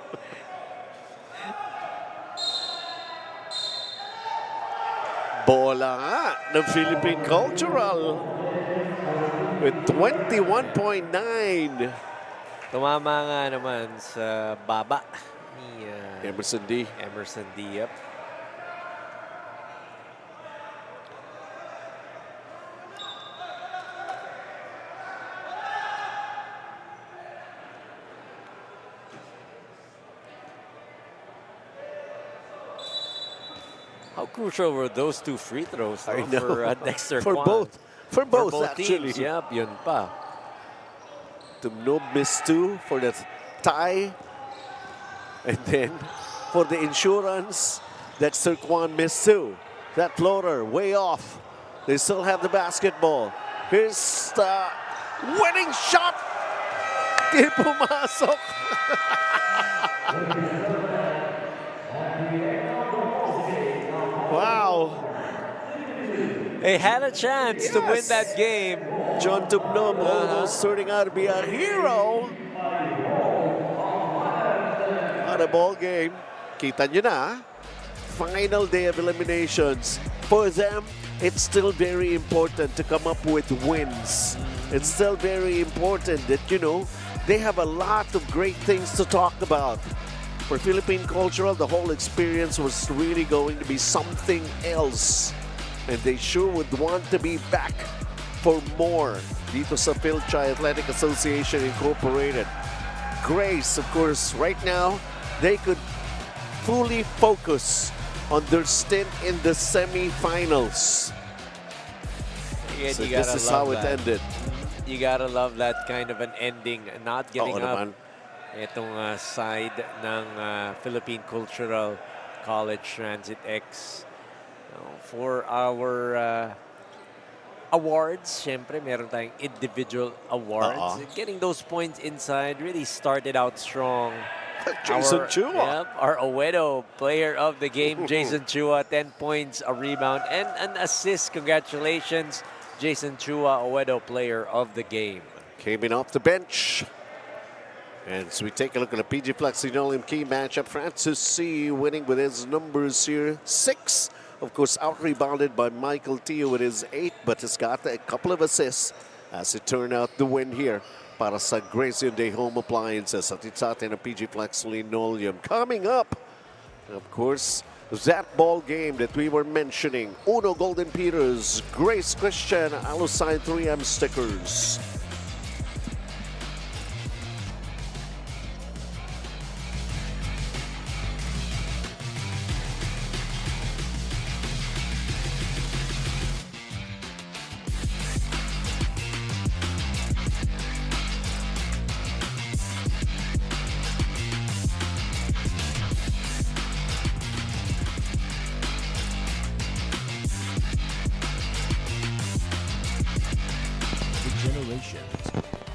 Bola nga ng Philippine Cultural with 21.9. Tumama nga naman sa baba ni Emerson D. Emerson D. Yep. How crucial were those two free throws I know. for Dexter For Kwan? both. For both, teams. actually. Yep, yun pa. Tumnob missed 2 for the tie. And then for the insurance, Dexter Kwan missed 2. That floater way off. They still have the basketball. Here's the winning shot. Di pumasok. Wow. They had a chance to win that game. John Tubnom almost turning out to be a hero. What a ball game. Kita nyo na, final day of eliminations. For them, it's still very important to come up with wins. It's still very important that, you know, they have a lot of great things to talk about. For Philippine Cultural, the whole experience was really going to be something else. And they sure would want to be back for more dito sa Fil-Chi Athletic Association Incorporated. Grace, of course, right now, they could fully focus on their stint in the semifinals. Again, So you this gotta is love how it that. ended. You gotta love that kind of an ending. Not getting Oo up. naman. Itong side ng Philippine Cultural College Transit X. For our awards, syempre, meron tayong individual awards. Getting those points inside really started out strong. Jason Chua. Yep, our Owedo player of the game, Jason Chua, 10 points, a rebound, and an assist. Congratulations, Jason Chua, Owedo player of the game. Came in off the bench. And so we take a look at the PG Flex Linoleum key matchup. Francis C. winning with his numbers here. 6. Of course, out-rebounded by Michael Tio with his 8. But he's got a couple of assists as it turned out the win here para sa Gracie Day Home Appliances at it's atin ng PG Flex Linoleum. Coming up, of course, that ball game that we were mentioning. Uno Golden Peters, Grace Christian, ALUSIGN 3M stickers.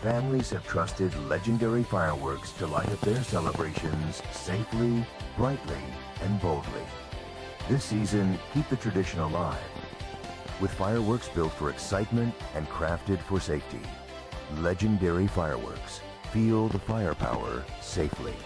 Families have trusted legendary fireworks to light up their celebrations safely, brightly, and boldly. This season, keep the tradition alive with fireworks built for excitement and crafted for safety. Legendary fireworks. Feel the firepower safely.